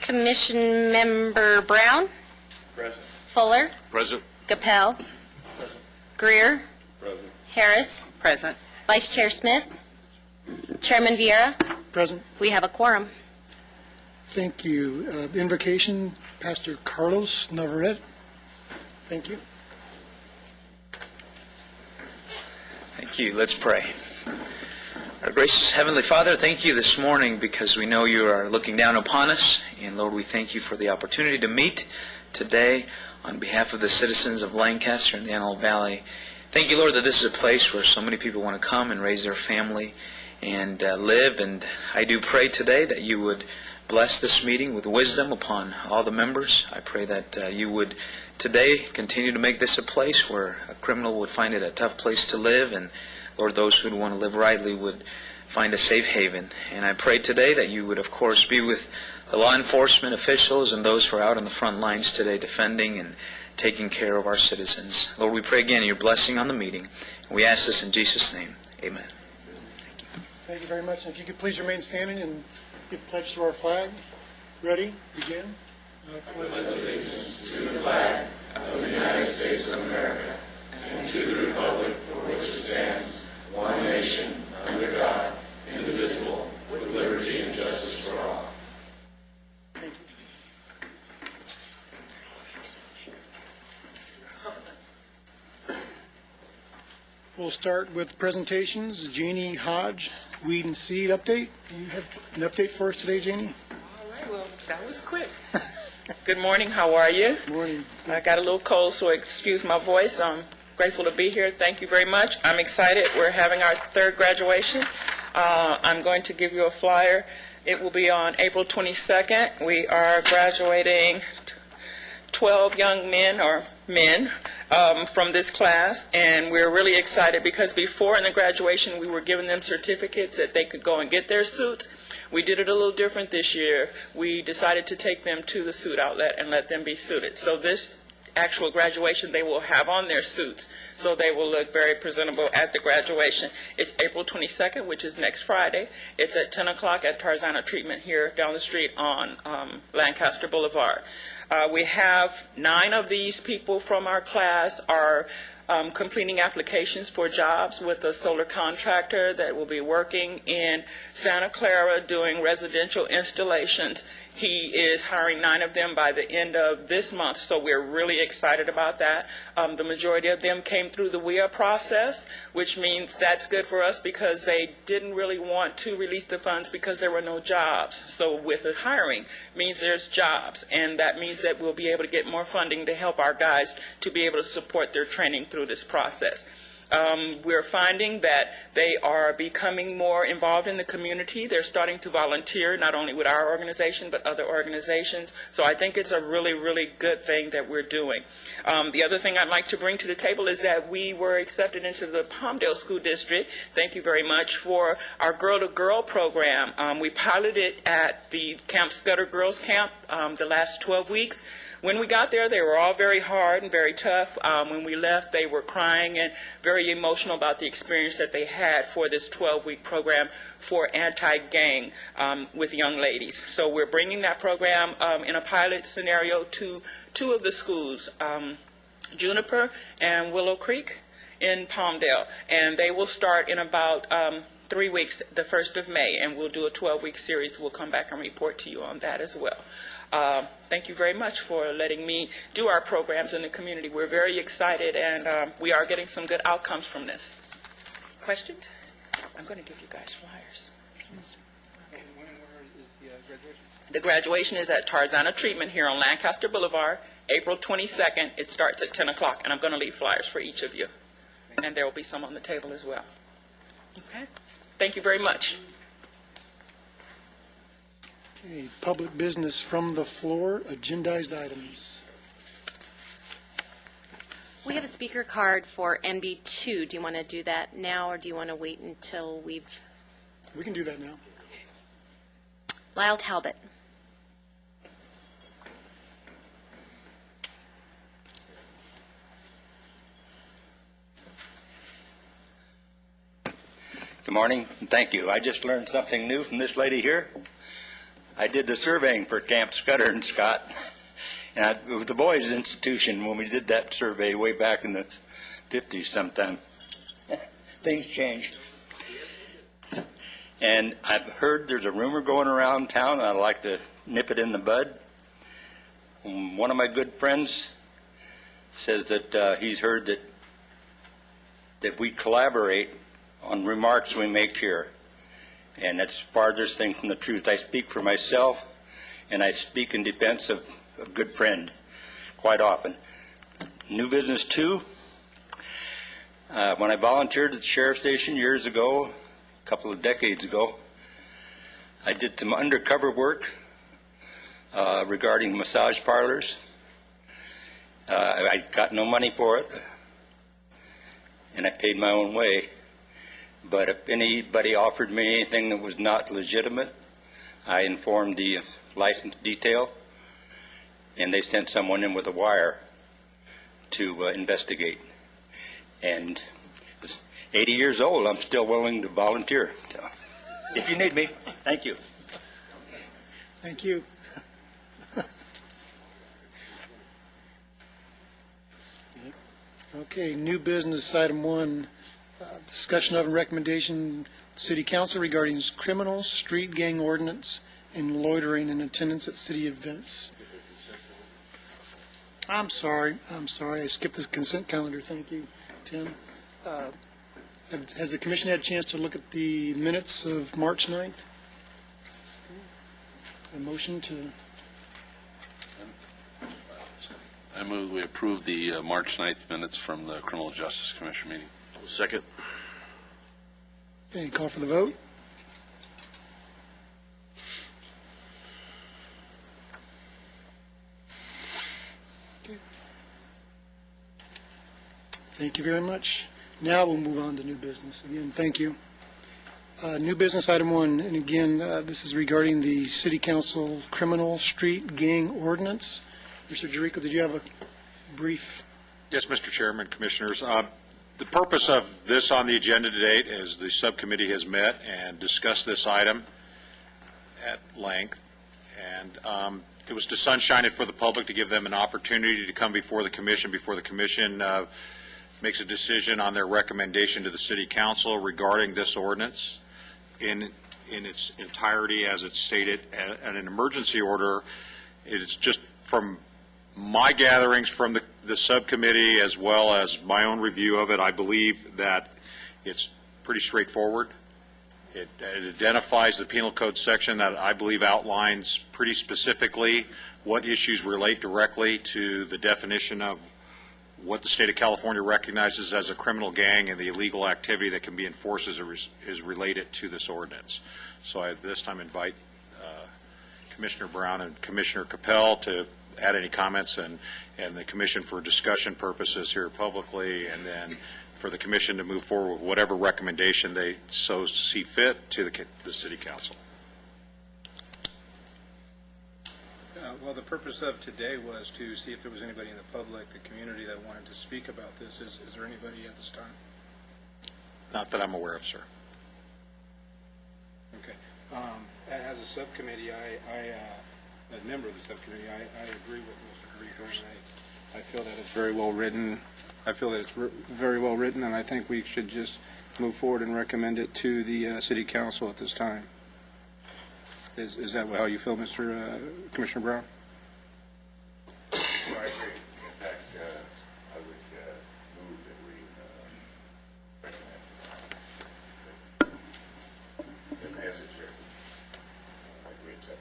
Commission Member Brown? Present. Fuller? Present. Capel? Greer? Present. Harris? Present. Vice Chair Smith? Chairman Vieira? Present. We have a quorum. Thank you. The invocation, Pastor Carlos Navarrete. Thank you. Thank you. Let's pray. Our gracious Heavenly Father, thank you this morning because we know you are looking down upon us. And Lord, we thank you for the opportunity to meet today on behalf of the citizens of Lancaster and the Antelope Valley. Thank you, Lord, that this is a place where so many people want to come and raise their family and live. And I do pray today that you would bless this meeting with wisdom upon all the members. I pray that you would today continue to make this a place where a criminal would find it a tough place to live, and Lord, those who would want to live rightly would find a safe haven. And I pray today that you would, of course, be with the law enforcement officials and those who are out on the front lines today defending and taking care of our citizens. Lord, we pray again your blessing on the meeting. And we ask this in Jesus' name. Amen. Thank you. Thank you very much. And if you could please remain standing and give pledge to our flag. Ready? Begin. I pledge allegiance to the flag of the United States of America and to the republic for which it stands, one nation, under God, indivisible, with liberty and justice for all. Thank you. We'll start with presentations. Janie Hodge, Weed and Seed update. Do you have an update for us today, Janie? All right, well, that was quick. Good morning, how are you? Good morning. I got a little cold, so excuse my voice. I'm grateful to be here. Thank you very much. I'm excited. We're having our third graduation. I'm going to give you a flyer. It will be on April 22nd. We are graduating 12 young men from this class, and we're really excited because before in the graduation we were giving them certificates that they could go and get their suits. We did it a little different this year. We decided to take them to the suit outlet and let them be suited. So this actual graduation, they will have on their suits, so they will look very presentable at the graduation. It's April 22nd, which is next Friday. It's at 10 o'clock at Tarzana Treatment here down the street on Lancaster Boulevard. We have 9 of these people from our class are completing applications for jobs with a solar contractor that will be working in Santa Clara doing residential installations. He is hiring 9 of them by the end of this month, so we're really excited about that. The majority of them came through the WIA process, which means that's good for us because they didn't really want to release the funds because there were no jobs. So with the hiring means there's jobs, and that means that we'll be able to get more funding to help our guys to be able to support their training through this process. We're finding that they are becoming more involved in the community. They're starting to volunteer, not only with our organization, but other organizations. So I think it's a really, really good thing that we're doing. The other thing I'd like to bring to the table is that we were accepted into the Palmdale School District. Thank you very much for our Girl to Girl program. We piloted it at the Camp Scudder Girls Camp the last 12 weeks. When we got there, they were all very hard and very tough. When we left, they were crying and very emotional about the experience that they had for this 12-week program for anti-gang with young ladies. So we're bringing that program in a pilot scenario to 2 of the schools, Juniper and Willow Creek in Palmdale. And they will start in about 3 weeks, the 1st of May, and we'll do a 12-week series. We'll come back and report to you on that as well. Thank you very much for letting me do our programs in the community. We're very excited, and we are getting some good outcomes from this. Questions? I'm going to give you guys flyers. When and where is the graduation? The graduation is at Tarzana Treatment here on Lancaster Boulevard, April 22nd. It starts at 10 o'clock, and I'm going to leave flyers for each of you. And there will be some on the table as well. Okay? Thank you very much. Okay, public business from the floor, agendized items. We have a speaker card for NB2. Do you want to do that now, or do you want to wait until we've... We can do that now. Lyle Talbot. Good morning, and thank you. I just learned something new from this lady here. I did the surveying for Camp Scudder and Scott, and it was the boys' institution when we did that survey way back in the 50s sometime. Things changed. And I've heard there's a rumor going around town, and I'd like to nip it in the bud. One of my good friends says that he's heard that we collaborate on remarks we make here. And that's farthest thing from the truth. I speak for myself, and I speak in defense of a good friend quite often. New business 2. When I volunteered at the sheriff's station years ago, a couple of decades ago, I did some undercover work regarding massage parlors. I got no money for it, and I paid my own way. But if anybody offered me anything that was not legitimate, I informed the license detail, and they sent someone in with a wire to investigate. And 80 years old, I'm still willing to volunteer. So, if you need me, thank you. Thank you. Okay, new business, item 1, discussion of and recommendation, City Council regarding criminal street gang ordinance and loitering in attendance at city events. I'm sorry, I skipped the consent calendar, thank you, Tim. Has the commission had a chance to look at the minutes of March 9th? A motion to, I move we approve the March 9th minutes from the Criminal Justice Commission meeting. Second. okay, call for the vote. Okay. Thank you very much. Now we'll move on to new business. Again, thank you. New business item 1, and again, this is regarding the City Council criminal street gang ordinance. Mr. Jericho, did you have a brief? Yes, Mr. Chairman, Commissioners. The purpose of this on the agenda today is the subcommittee has met and discussed this item at length, and it was to sunshine it for the public, to give them an opportunity to come before the commission makes a decision on their recommendation to the City Council regarding this ordinance in its entirety as it's stated. And an emergency order, it is just from my gatherings from the subcommittee as well as my own review of it, I believe that it's pretty straightforward. It identifies the penal code section that I believe outlines pretty specifically what issues relate directly to the definition of what the state of California recognizes as a criminal gang and the illegal activity that can be enforced is related to this ordinance. So I at this time invite Commissioner Brown and Commissioner Capel to add any comments, and the commission for discussion purposes here publicly, and then for the commission to move forward with whatever recommendation they so see fit to the City Council. Well, the purpose of today was to see if there was anybody in the public, the community, that wanted to speak about this. Is there anybody at this time? Not that I'm aware of, sir. Okay. As a subcommittee, a member of the subcommittee, I agree with Mr. Grieco, and I feel that it's very well written. I feel that it's very well written, and I think we should just move forward and recommend it to the City Council at this time. Is that how you feel, Commissioner Brown? Well, I agree. In fact, I would move that we recommend as it's written. I agree, accept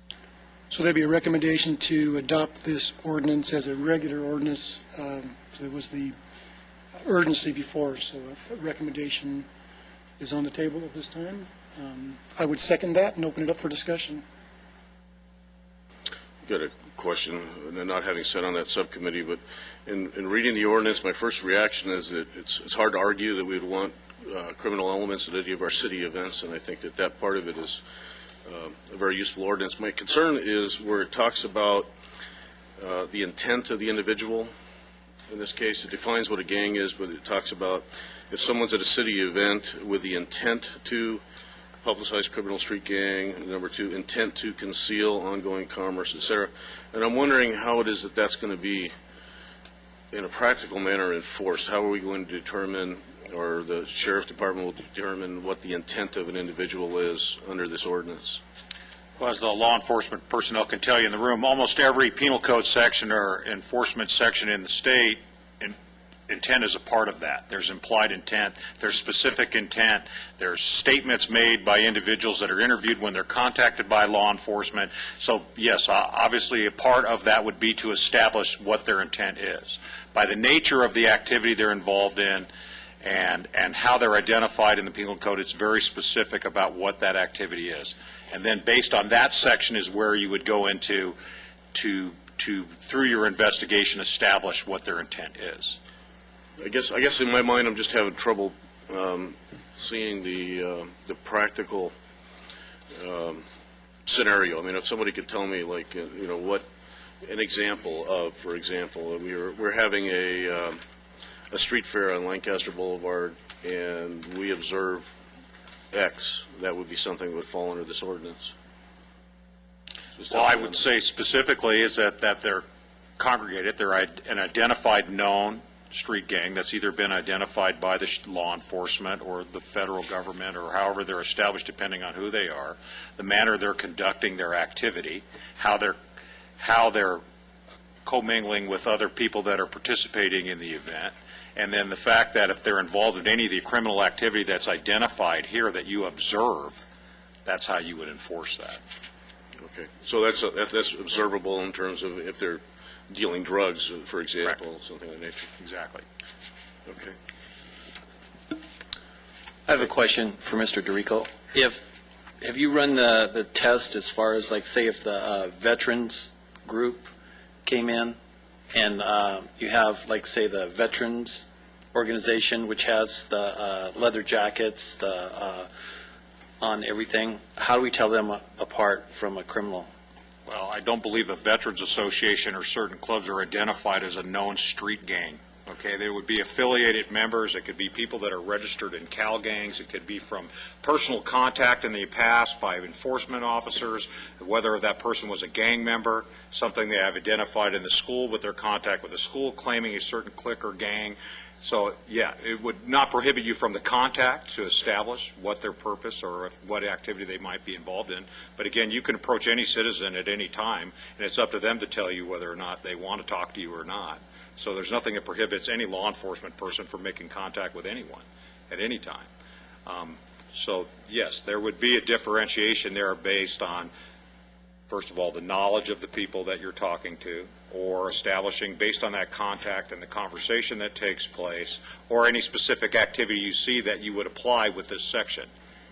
it. So there'd be a recommendation to adopt this ordinance as a regular ordinance. There was the urgency before, so a recommendation is on the table at this time. I would second that and open it up for discussion. Got a question, and not having sat on that subcommittee, but in reading the ordinance, my first reaction is that it's hard to argue that we would want criminal elements at any of our city events, and I think that part of it is a very useful ordinance. My concern is where it talks about the intent of the individual. In this case, it defines what a gang is, but it talks about if someone's at a city event with the intent to publicized criminal street gang. Number 2, intent to conceal ongoing commerce, et cetera. And I'm wondering how it is that that's going to be, in a practical manner, enforced. How are we going to determine, or the sheriff's department will determine what the intent of an individual is under this ordinance? Well, as the law enforcement personnel can tell you in the room, almost every penal code section or enforcement section in the state, intent is a part of that. There's implied intent, there's specific intent, there's statements made by individuals that are interviewed when they're contacted by law enforcement. So yes, obviously a part of that would be to establish what their intent is. By the nature of the activity they're involved in and how they're identified in the penal code, it's very specific about what that activity is. And then based on that section is where you would go into through your investigation, establish what their intent is. I guess in my mind, I'm just having trouble seeing the practical scenario. I mean, if somebody could tell me, like, what an example of, for example, we're having a street fair on Lancaster Boulevard, and we observe X, that would be something that would fall under this ordinance. Well, I would say specifically is that they're congregated, they're an identified known street gang that's either been identified by the law enforcement or the federal government or however they're established depending on who they are, the manner they're conducting their activity, how they're commingling with other people that are participating in the event, and then the fact that if they're involved in any of the criminal activity that's identified here that you observe, that's how you would enforce that. Okay, so that's observable in terms of if they're dealing drugs, for example, Correct. Something of that nature. Exactly. Okay. I have a question for Mr. DeRico. Have you run the test as far as, like, say, if the veterans group came in and you have, like, say, the veterans organization, which has the leather jackets, on everything, how do we tell them apart from a criminal? Well, I don't believe a veterans association or certain clubs are identified as a known street gang. Okay, there would be affiliated members. It could be people that are registered in Cal gangs. It could be from personal contact in the past by enforcement officers, whether that person was a gang member, something they have identified in the school with their contact with the school claiming a certain clique or gang. So, yeah, it would not prohibit you from the contact to establish what their purpose or what activity they might be involved in. But again, you can approach any citizen at any time, and it's up to them to tell you whether or not they want to talk to you or not. So there's nothing that prohibits any law enforcement person from making contact with anyone at any time. So, yes, there would be a differentiation there based on, first of all, the knowledge of the people that you're talking to, or establishing based on that contact and the conversation that takes place, or any specific activity you see that you would apply with this section,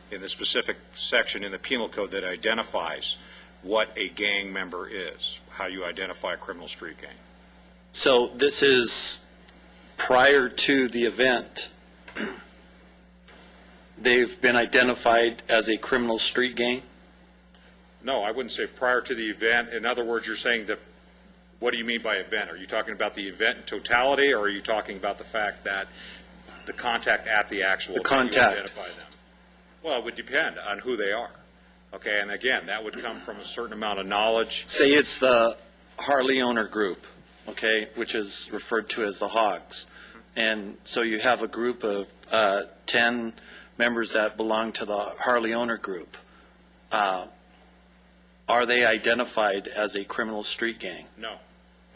in the specific section in the penal code that identifies what a gang member is, how you identify a criminal street gang. So this is prior to the event. They've been identified as a criminal street gang? No, I wouldn't say prior to the event. In other words, you're saying that, what do you mean by event? Are you talking about the event in totality, or are you talking about the fact that the contact at the actual event, contact. you identify them? Well, it would depend on who they are. Okay, and again, that would come from a certain amount of knowledge. Say it's the Harley owner group, okay, which is referred to as the Hogs. And so you have a group of 10 members that belong to the Harley owner group. Are they identified as a criminal street gang? No,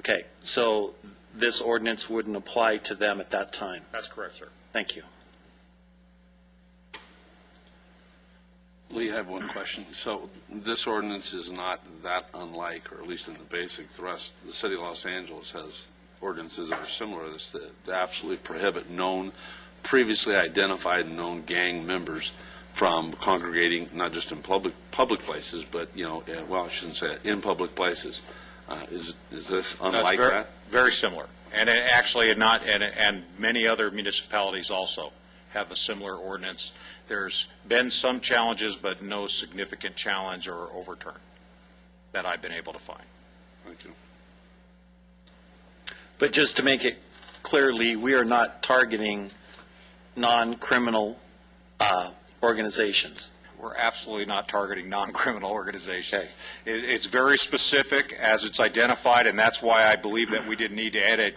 Okay, so this ordinance wouldn't apply to them at that time. that's correct, sir. Thank you. Lee, I have one question. So this ordinance is not that unlike, or at least in the basic thrust, the city of Los Angeles has ordinances that are similar to this that absolutely prohibit previously identified known gang members from congregating, not just in public places, but, well, I shouldn't say it, in public places. Is this unlike that? Very similar. And it actually, and many other municipalities also have a similar ordinance. There's been some challenges, but no significant challenge or overturn that I've been able to find. Thank you. But just to make it clearly, we are not targeting non-criminal organizations. We're absolutely not targeting non-criminal organizations. It's very specific as it's identified, and that's why I believe that we didn't need to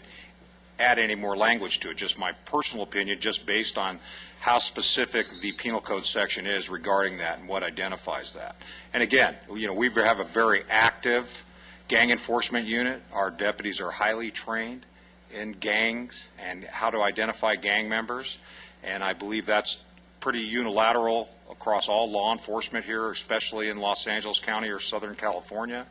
add any more language to it. Just my personal opinion, just based on how specific the penal code section is regarding that and what identifies that. And again, you know, we have a very active gang enforcement unit. Our deputies are highly trained in gangs and how to identify gang members, and I believe that's pretty unilateral across all law enforcement here, especially in Los Angeles County or Southern California.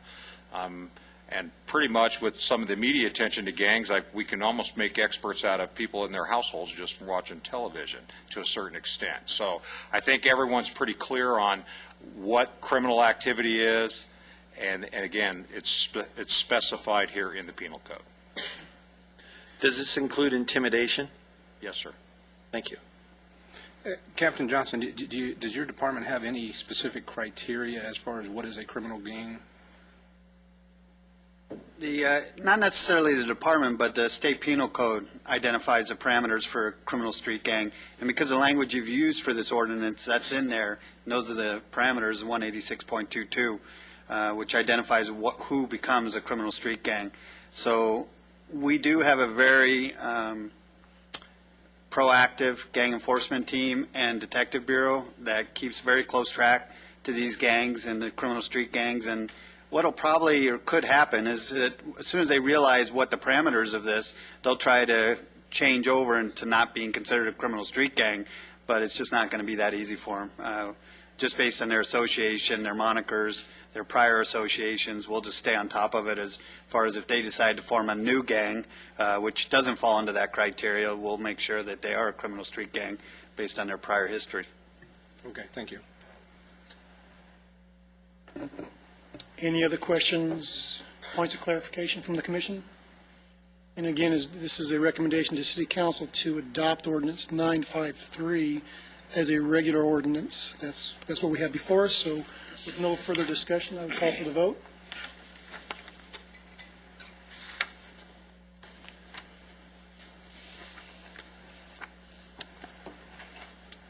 And pretty much with some of the media attention to gangs, we can almost make experts out of people in their households just from watching television to a certain extent. So I think everyone's pretty clear on what criminal activity is, and again, it's specified here in the penal code. Does this include intimidation? Yes, sir. Thank you. Captain Johnson, does your department have any specific criteria as far as what is a criminal gang? Not necessarily the department, but the state penal code identifies the parameters for a criminal street gang. And because the language you've used for this ordinance, that's in there, and those are the parameters, 186.22, which identifies who becomes a criminal street gang. So we do have a very proactive gang enforcement team and detective bureau that keeps very close track to these gangs and the criminal street gangs. And what'll probably or could happen is that as soon as they realize what the parameters of this, they'll try to change over into not being considered a criminal street gang, but it's just not going to be that easy for them. Just based on their association, their monikers, their prior associations, we'll just stay on top of it as far as if they decide to form a new gang, which doesn't fall into that criteria, we'll make sure that they are a criminal street gang based on their prior history. Okay, thank you. Any other questions, points of clarification from the commission? And again, this is a recommendation to City Council to adopt Ordinance 953 as a regular ordinance. That's what we have before us. So with no further discussion, I would call for the vote.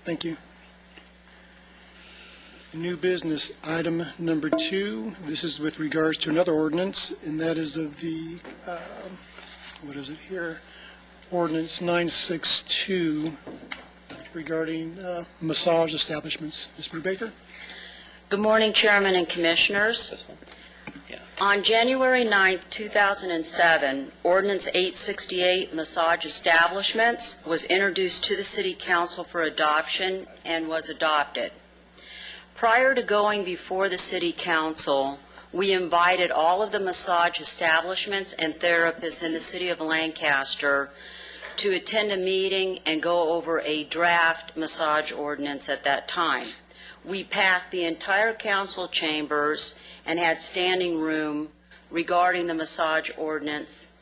Thank you. New business, item number 2. This is with regards to another ordinance, and that is of the, what is it here? Ordinance 962 regarding massage establishments. Ms. Brubaker? Good morning, Chairman and Commissioners. On January 9, 2007, Ordinance 868, Massage Establishments, was introduced to the City Council for adoption and was adopted. Prior to going before the City Council, we invited all of the massage establishments and therapists in the City of Lancaster to attend a meeting and go over a draft massage ordinance at that time. We packed the entire council chambers and had standing room regarding the massage ordinance.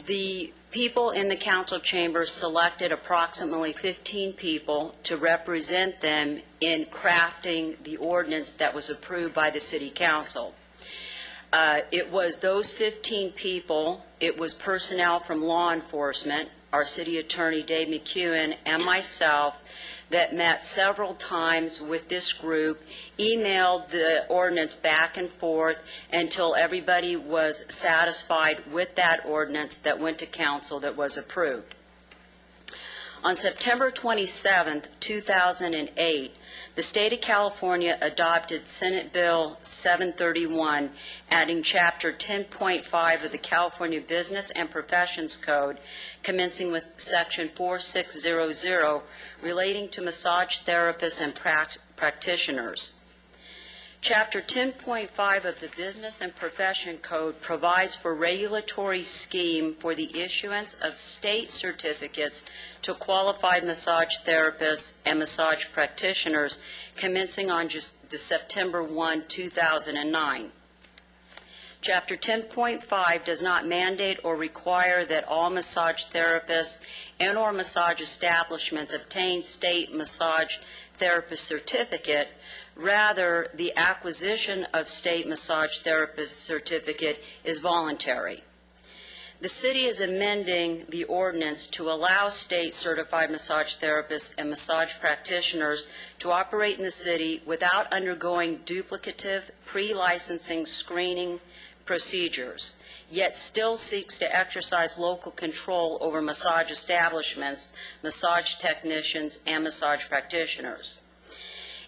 The people in the council chambers selected approximately 15 people to represent them in crafting the ordinance that was approved by the City Council. It was those 15 people, it was personnel from law enforcement, our City Attorney Dave McEwen, and myself, that met several times with this group, emailed the ordinance back and forth until everybody was satisfied with that ordinance that went to council that was approved. On September 27, 2008, the state of California adopted Senate Bill 731, adding Chapter 10.5 of the California Business and Professions Code, commencing with Section 4600, relating to massage therapists and practitioners. Chapter 10.5 of the Business and Profession Code provides for regulatory scheme for the issuance of state certificates to qualified massage therapists and massage practitioners, commencing on September 1, 2009. Chapter 10.5 does not mandate or require that all massage therapists and or massage establishments obtain state massage therapist certificate. Rather, the acquisition of state massage therapist certificate is voluntary. The city is amending the ordinance to allow state-certified massage therapists and massage practitioners to operate in the city without undergoing duplicative pre-licensing screening procedures, yet still seeks to exercise local control over massage establishments, massage technicians, and massage practitioners.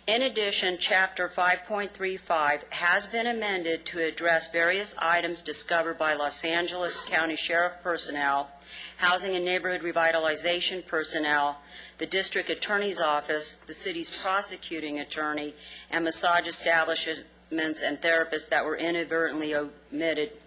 In addition, Chapter 5.35 has been amended to address various items discovered by Los Angeles County Sheriff personnel, Housing and Neighborhood Revitalization personnel, the District Attorney's Office, the city's prosecuting attorney, and massage establishments and therapists that were inadvertently omitted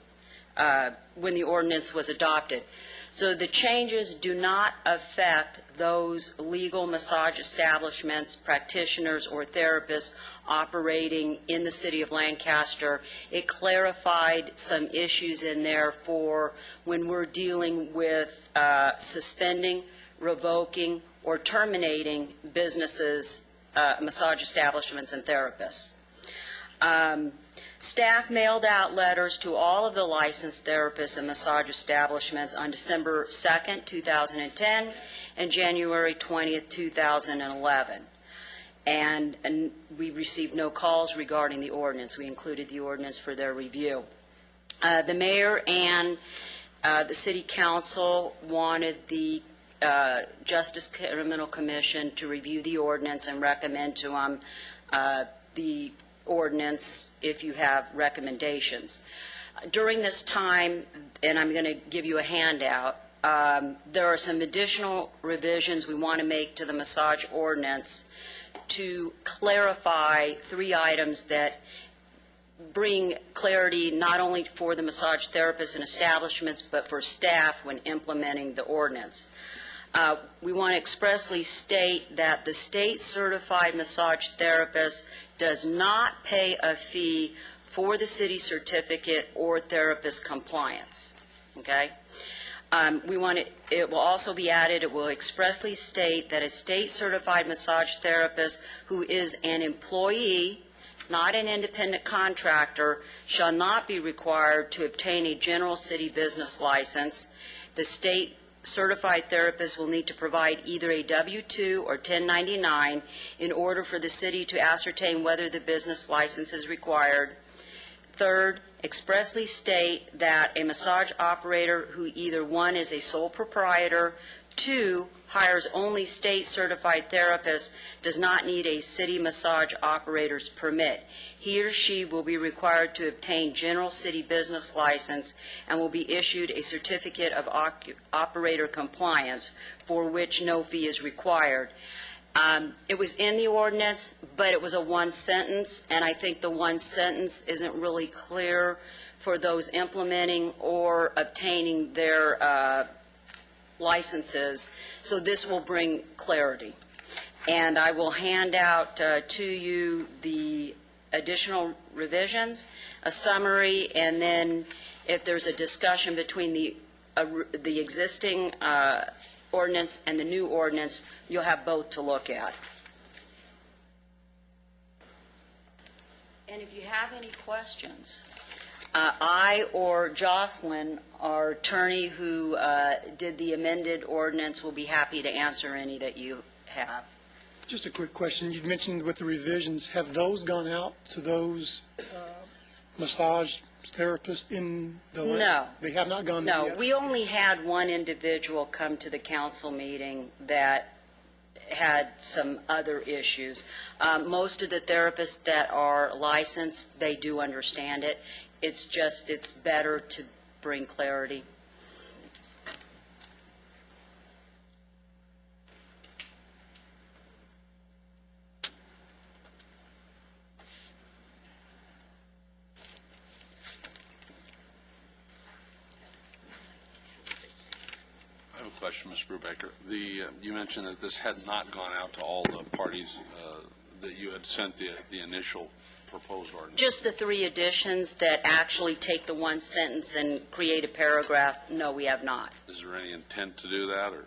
when the ordinance was adopted. So the changes do not affect those legal massage establishments, practitioners, or therapists operating in the city of Lancaster. It clarified some issues in there for when we're dealing with suspending, revoking, or terminating businesses, massage establishments, and therapists. Staff mailed out letters to all of the licensed therapists and massage establishments on December 2nd, 2010, and January 20th, 2011. And we received no calls regarding the ordinance. We included the ordinance for their review. The mayor and the city council wanted the Justice Criminal Commission to review the ordinance and recommend to them the ordinance if you have recommendations. During this time, and I'm going to give you a handout, there are some additional revisions we want to make to the massage ordinance to clarify 3 items that bring clarity not only for the massage therapists and establishments, but for staff when implementing the ordinance. We want to expressly state that the state-certified massage therapist does not pay a fee for the city certificate or therapist compliance. Okay? It will also be added, it will expressly state that a state-certified massage therapist who is an employee, not an independent contractor, shall not be required to obtain a general city business license. The state-certified therapist will need to provide either a W-2 or 1099 in order for the city to ascertain whether the business license is required. Third, expressly state that a massage operator who either 1 is a sole proprietor, 2 hires only state-certified therapists, does not need a city massage operator's permit. He or she will be required to obtain general city business license and will be issued a certificate of operator compliance for which no fee is required. It was in the ordinance, but it was a 1 sentence, and I think the 1 sentence isn't really clear for those implementing or obtaining their licenses, so this will bring clarity. And I will hand out to you the additional revisions, a summary, and then if there's a discussion between the existing ordinance and the new ordinance, you'll have both to look at. And if you have any questions, I or Jocelyn, our attorney who did the amended ordinance, will be happy to answer any that you have. Just a quick question. You mentioned with the revisions, have those gone out to those massage therapists in the land? No. They have not gone there No, yet? we only had one individual come to the council meeting that had some other issues. Most of the therapists that are licensed, they do understand it. It's just, it's better to bring clarity. I have a question, Ms. Brubaker. You mentioned that this had not gone out to all the parties that you had sent the initial proposed ordinance. Just the 3 additions that actually take the 1 sentence and create a paragraph, no, we have not. Is there any intent to do that, or?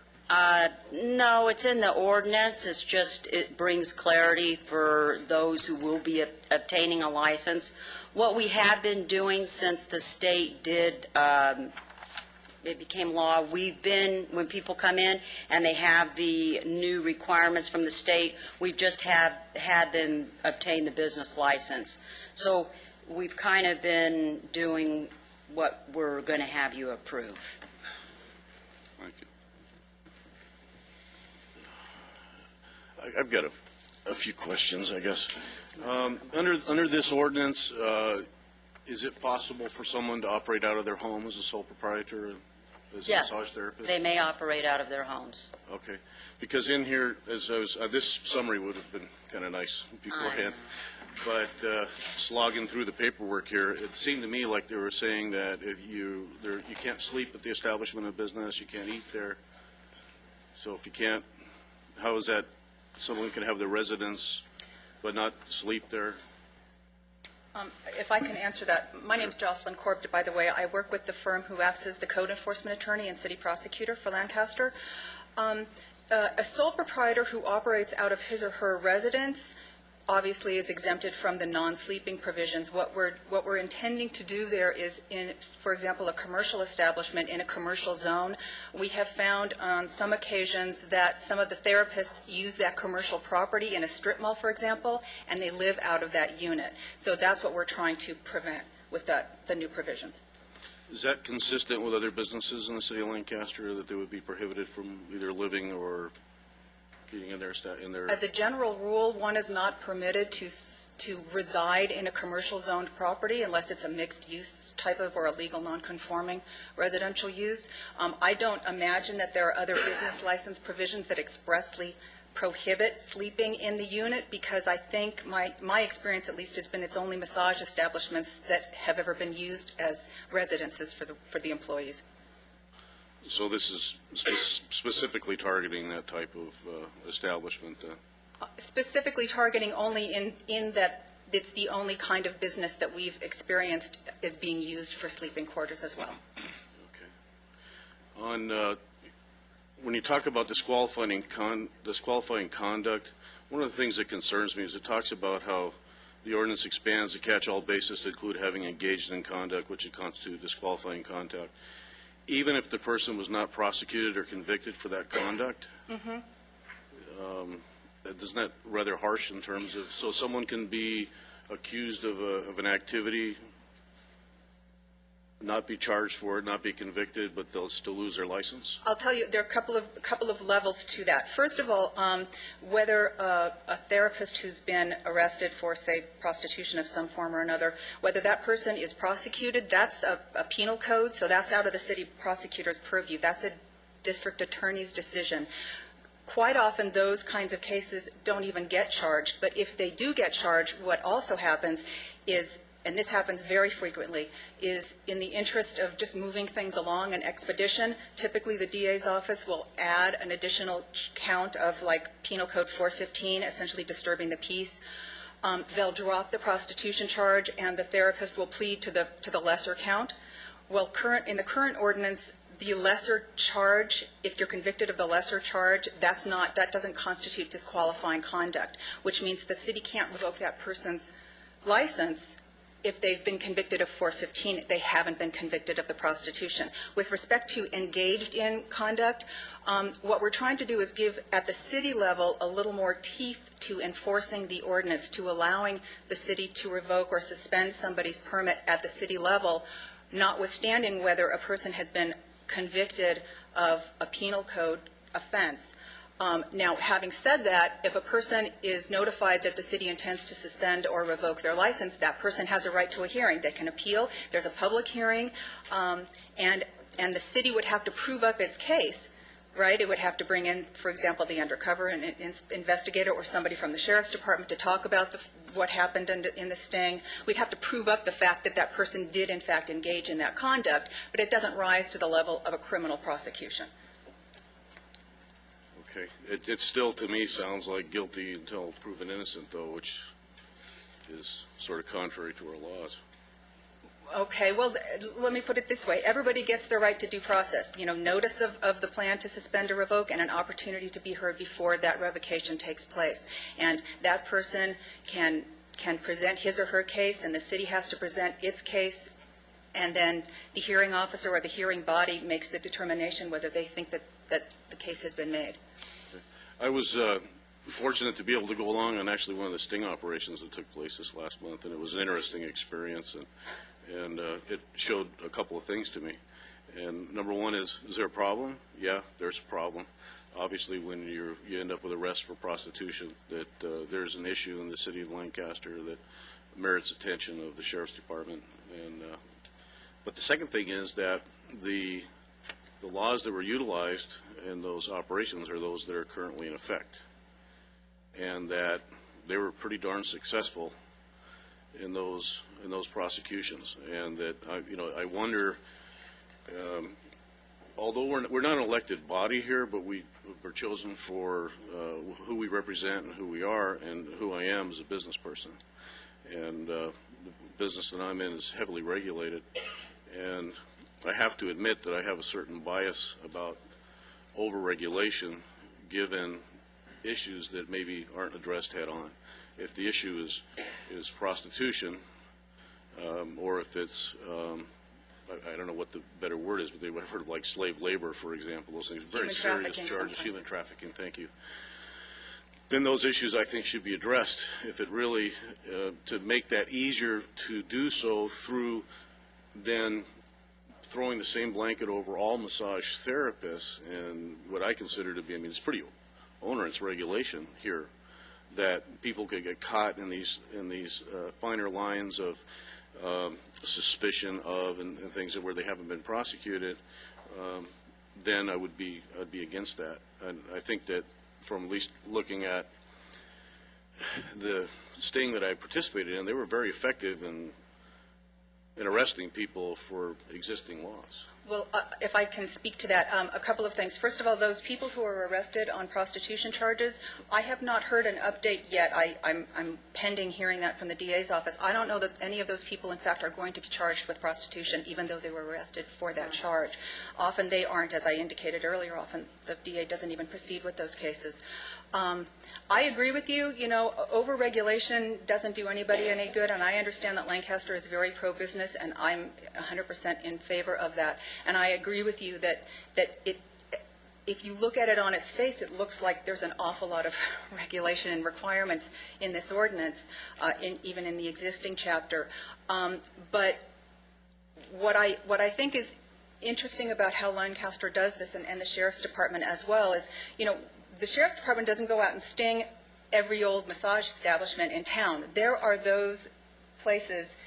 No, it's in the ordinance. It's just, it brings clarity for those who will be obtaining a license. What we have been doing since the state did it became law. We've been, when people come in and they have the new requirements from the state, we've just had them obtain the business license. So we've kind of been doing what we're going to have you approve. Thank you. I've got a few questions, I guess. Under this ordinance, is it possible for someone to operate out of their home as a sole proprietor, as a massage Yes, therapist? they may operate out of their homes. Okay, because in here, as I was, this summary would have been kind of nice beforehand, but slogging through the paperwork here, it seemed to me like they were saying that if you can't sleep at the establishment of business, you can't eat there. So if you can't, how is that someone can have their residence but not sleep there? If I can answer that, my name is Jocelyn Korb, by the way. I work with the firm who acts as the code enforcement attorney and city prosecutor for Lancaster. A sole proprietor who operates out of his or her residence obviously is exempted from the non-sleeping provisions. What we're intending to do there is, for example, a commercial establishment in a commercial zone. We have found on some occasions that some of the therapists use that commercial property in a strip mall, for example, and they live out of that unit. So that's what we're trying to prevent with the new provisions. Is that consistent with other businesses in the city of Lancaster, that they would be prohibited from either living or getting in their... As a general rule, one is not permitted to reside in a commercial zoned property unless it's a mixed use type of or a legal non-conforming residential use. I don't imagine that there are other business license provisions that expressly prohibit sleeping in the unit, because I think my experience at least has been it's only massage establishments that have ever been used as residences for the employees. So this is specifically targeting that type of establishment? Specifically targeting only in that it's the only kind of business that we've experienced is being used for sleeping quarters as well. Okay. When you talk about disqualifying conduct, one of the things that concerns me is it talks about how the ordinance expands the catch-all basis to include having engaged in conduct, which would constitute disqualifying conduct, even if the person was not prosecuted or convicted for that conduct. Isn't that rather harsh in terms of, so someone can be accused of an activity, not be charged for it, not be convicted, but they'll still lose their license? I'll tell you, there are a couple of levels to that. First of all, whether a therapist who's been arrested for, say, prostitution of some form or another, whether that person is prosecuted, that's a penal code, so that's out of the city prosecutor's purview. That's a district attorney's decision. Quite often, those kinds of cases don't even get charged, but if they do get charged, what also happens is, and this happens very frequently, is in the interest of just moving things along, an expedition, typically the DA's office will add an additional count of like Penal Code 415, essentially disturbing the peace. They'll drop the prostitution charge and the therapist will plead to the lesser count. Well, in the current ordinance, the lesser charge, if you're convicted of the lesser charge, that doesn't constitute disqualifying conduct, which means the city can't revoke that person's license if they've been convicted of 415, they haven't been convicted of the prostitution. With respect to engaged in conduct, what we're trying to do is give, at the city level, a little more teeth to enforcing the ordinance, to allowing the city to revoke or suspend somebody's permit at the city level, notwithstanding whether a person has been convicted of a penal code offense. Now, having said that, if a person is notified that the city intends to suspend or revoke their license, that person has a right to a hearing. They can appeal. There's a public hearing, and the city would have to prove up its case, right? It would have to bring in, for example, the undercover investigator or somebody from the sheriff's department to talk about what happened in the sting. We'd have to prove up the fact that that person did, in fact, engage in that conduct, but it doesn't rise to the level of a criminal prosecution. Okay. It still, to me, sounds like guilty until proven innocent, though, which is sort of contrary to our laws. Okay, well, let me put it this way. Everybody gets their right to due process, notice of the plan to suspend or revoke and an opportunity to be heard before that revocation takes place. And that person can present his or her case, and the city has to present its case and then the hearing officer or the hearing body makes the determination whether they think that the case has been made. I was fortunate to be able to go along on actually one of the sting operations that took place this last month, and it was an interesting experience, and it showed a couple of things to me. And number one is there a problem? Yeah, there's a problem. Obviously, when you end up with arrest for prostitution, that there's an issue in the city of Lancaster that merits attention of the sheriff's department. And but the second thing is that the laws that were utilized in those operations are those that are currently in effect, and that they were pretty darn successful in those prosecutions. And that I wonder. Although we're not an elected body here, but we're chosen for who we represent and who we are, and who I am as a business person. And the business that I'm in is heavily regulated, and I have to admit that I have a certain bias about over-regulation given issues that maybe aren't addressed head-on. If the issue is prostitution, or if it's I don't know what the better word is, but they would have heard of like slave labor, for example, those things, very serious charges, human trafficking, thank you. Then those issues, I think, should be addressed. If it really, to make that easier to do so through then throwing the same blanket over all massage therapists, and what I consider to be, it's pretty onerous regulation here, that people could get caught in these finer lines of suspicion of and things where they haven't been prosecuted, then I'd be against that. And I think that from at least looking at the sting that I participated in, they were very effective in arresting people for existing laws. Well, if I can speak to that, a couple of things. First of all, those people who are arrested on prostitution charges, I have not heard an update yet. I'm pending hearing that from the DA's office. I don't know that any of those people, in fact, are going to be charged with prostitution, even though they were arrested for that charge. Often they aren't, as I indicated earlier. Often the DA doesn't even proceed with those cases. I agree with you. Over-regulation doesn't do anybody any good, and I understand that Lancaster is very pro-business, and I'm 100% in favor of that. And I agree with you that if you look at it on its face, it looks like there's an awful lot of regulation and requirements in this ordinance, even in the existing chapter. But what I think is interesting about how Lancaster does this, and the Sheriff's Department as well, is, the Sheriff's Department doesn't go out and sting every old massage establishment in town. There are those places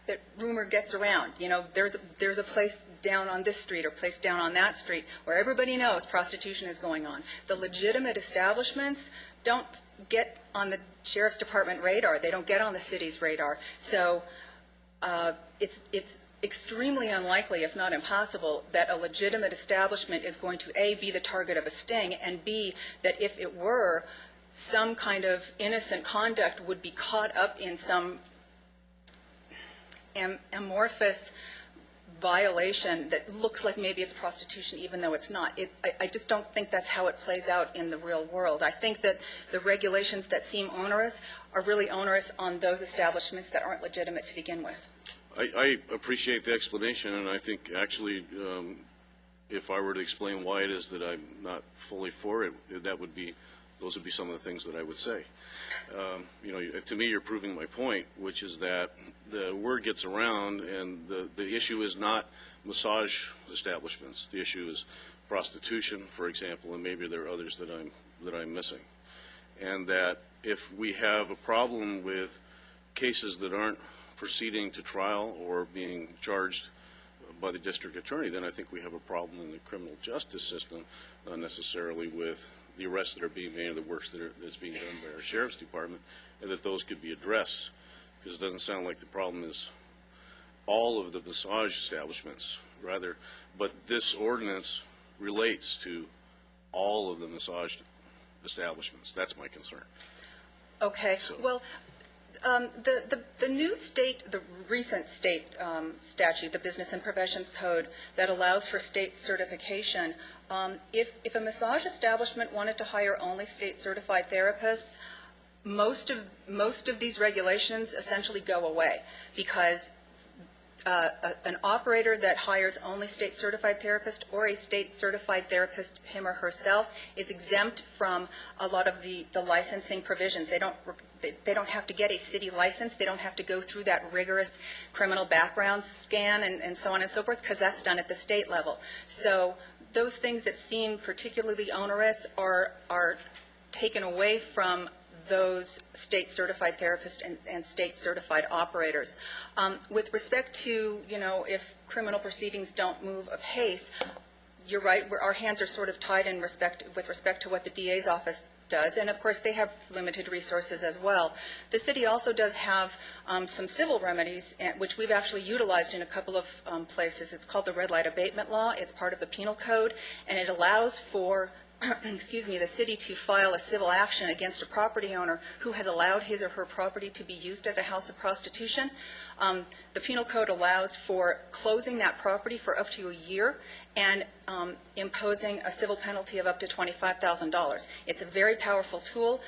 that rumor gets around. There's a place down on this street or place down on that street where everybody knows prostitution is going on. The legitimate establishments don't get on the Sheriff's Department radar. They don't get on the city's radar. So it's extremely unlikely, if not impossible, that a legitimate establishment is going to, A, be the target of a sting, and B, that if it were, some kind of innocent conduct would be caught up in some amorphous violation that looks like maybe it's prostitution even though it's not. I just don't think that's how it plays out in the real world. I think that the regulations that seem onerous are really onerous on those establishments that aren't legitimate to begin with. I appreciate the explanation, and I think actually if I were to explain why it is that I'm not fully for it, those would be some of the things that I would say. To me, you're proving my point, which is that the word gets around, and the issue is not massage establishments. The issue is prostitution, for example, and maybe there are others that I'm missing. And that if we have a problem with cases that aren't proceeding to trial or being charged by the district attorney, then I think we have a problem in the criminal justice system, not necessarily with the arrests that are being made or the works that's being done by our Sheriff's Department, and that those could be addressed, because it doesn't sound like the problem is all of the massage establishments, rather, but this ordinance relates to all of the massage establishments. That's my concern. Okay. So. Well, the new state, the recent state statute, the Business and Professions Code, that allows for state certification, if a massage establishment wanted to hire only state-certified therapists, most of these regulations essentially go away, because an operator that hires only state-certified therapist or a state-certified therapist, him or herself, is exempt from a lot of the licensing provisions. They don't have to get a city license. They don't have to go through that rigorous criminal background scan and so on and so forth, because that's done at the state level. So those things that seem particularly onerous are taken away from those state-certified therapists and state-certified operators. With respect to, if criminal proceedings don't move apace, you're right, our hands are sort of tied with respect to what the DA's office does, and of course they have limited resources as well. The city also does have some civil remedies, which we've actually utilized in a couple of places. It's called the red light abatement law. It's part of the penal code, and it allows for the city to file a civil action against a property owner who has allowed his or her property to be used as a house of prostitution. The penal code allows for closing that property for up to a year and imposing a civil penalty of up to $25,000. It's a very powerful tool.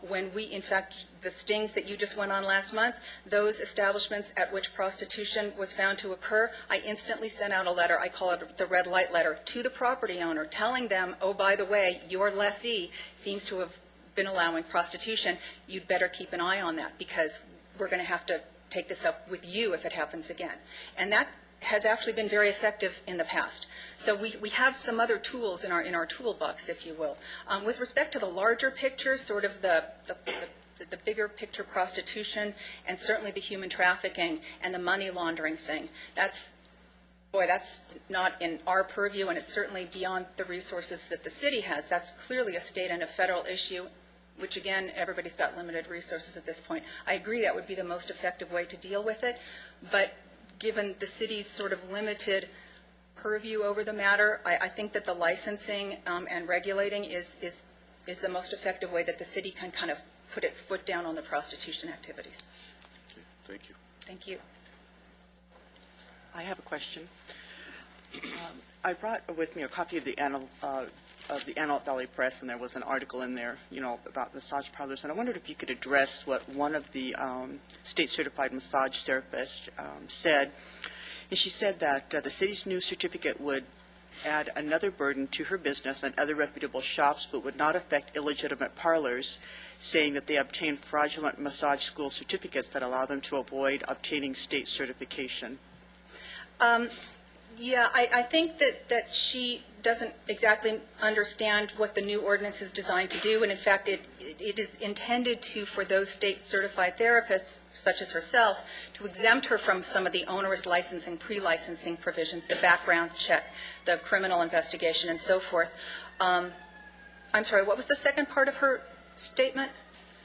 When we, in fact, the stings that you just went on last month, those establishments at which prostitution was found to occur, I instantly sent out a letter, I call it the red light letter, to the property owner, telling them, oh, by the way, your lessee seems to have been allowing prostitution. You'd better keep an eye on that, because we're going to have to take this up with you if it happens again. And that has actually been very effective in the past. So we have some other tools in our toolbox, if you will. With respect to the larger picture, sort of the bigger picture prostitution, and certainly the human trafficking and the money laundering thing, that's not in our purview, and it's certainly beyond the resources that the city has. That's clearly a state and a federal issue, which again, everybody's got limited resources at this point. I agree that would be the most effective way to deal with it, but given the city's sort of limited purview over the matter, I think that the licensing and regulating is the most effective way that the city can kind of put its foot down on the prostitution activities. Okay, thank you. Thank you. I have a question. I brought with me a copy of the Antelope Valley Press, and there was an article in there, about massage parlors. And I wondered if you could address what one of the state-certified massage therapists said. And she said that the city's new certificate would add another burden to her business and other reputable shops, but would not affect illegitimate parlors, saying that they obtain fraudulent massage school certificates that allow them to avoid obtaining state certification. Yeah, I think that she doesn't exactly understand what the new ordinance is designed to do, and in fact it is intended for those state-certified therapists, such as herself, to exempt her from some of the onerous licensing, pre-licensing provisions, the background check, the criminal investigation, and so forth. I'm sorry, what was the second part of her statement?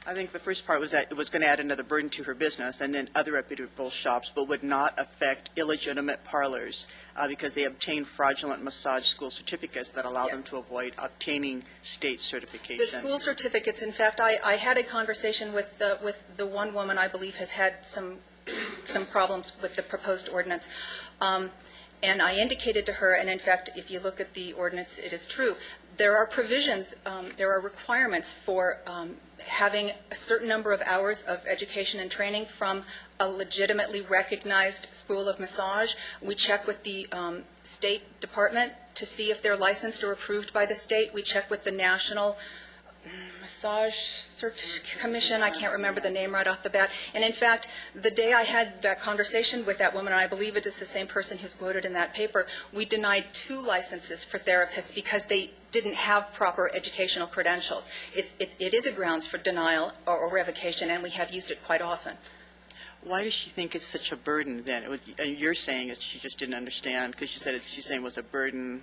I think the first part was that it was going to add another burden to her business, and then other reputable shops, but would not affect illegitimate parlors because they obtain fraudulent massage school certificates that allow them to avoid obtaining state certification. The school certificates, in fact, I had a conversation with the one woman I believe has had some problems with the proposed ordinance. And I indicated to her, and in fact, if you look at the ordinance, it is true, there are provisions, there are requirements for having a certain number of hours of education and training from a legitimately recognized school of massage. We check with the State Department to see if they're licensed or approved by the state. We check with the National Massage Search Commission. I can't remember the name right off the bat. And in fact, the day I had that conversation with that woman, and I believe it is the same person who's quoted in that paper, we denied 2 licenses for therapists because they didn't have proper educational credentials. It is a grounds for denial or revocation, and we have used it quite often. Why does she think it's such a burden then? You're saying that she just didn't understand because she said she's saying it was a burden,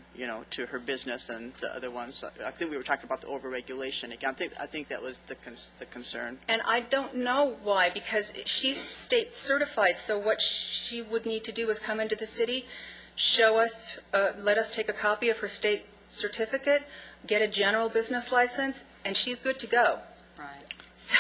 to her business and the other ones. I think we were talking about the overregulation. Again, I think that was the concern. And I don't know why, because she's state certified. So what she would need to do is come into the city, show us, let us take a copy of her state certificate, get a general business license, and she's good to go. Right. So.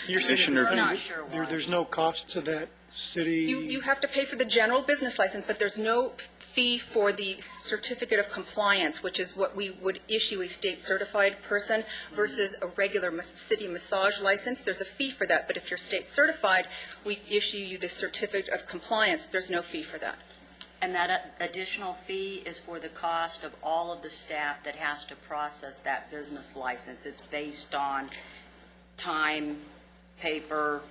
You're saying not sure why. there's no cost to that city? You have to pay for the general business license, but there's no fee for the certificate of compliance, which is what we would issue a state-certified person, versus a regular city massage license. There's a fee for that, but if you're state-certified, we issue you the certificate of compliance. There's no fee for that. And that additional fee is for the cost of all of the staff that has to process that business license. It's based on time, paper,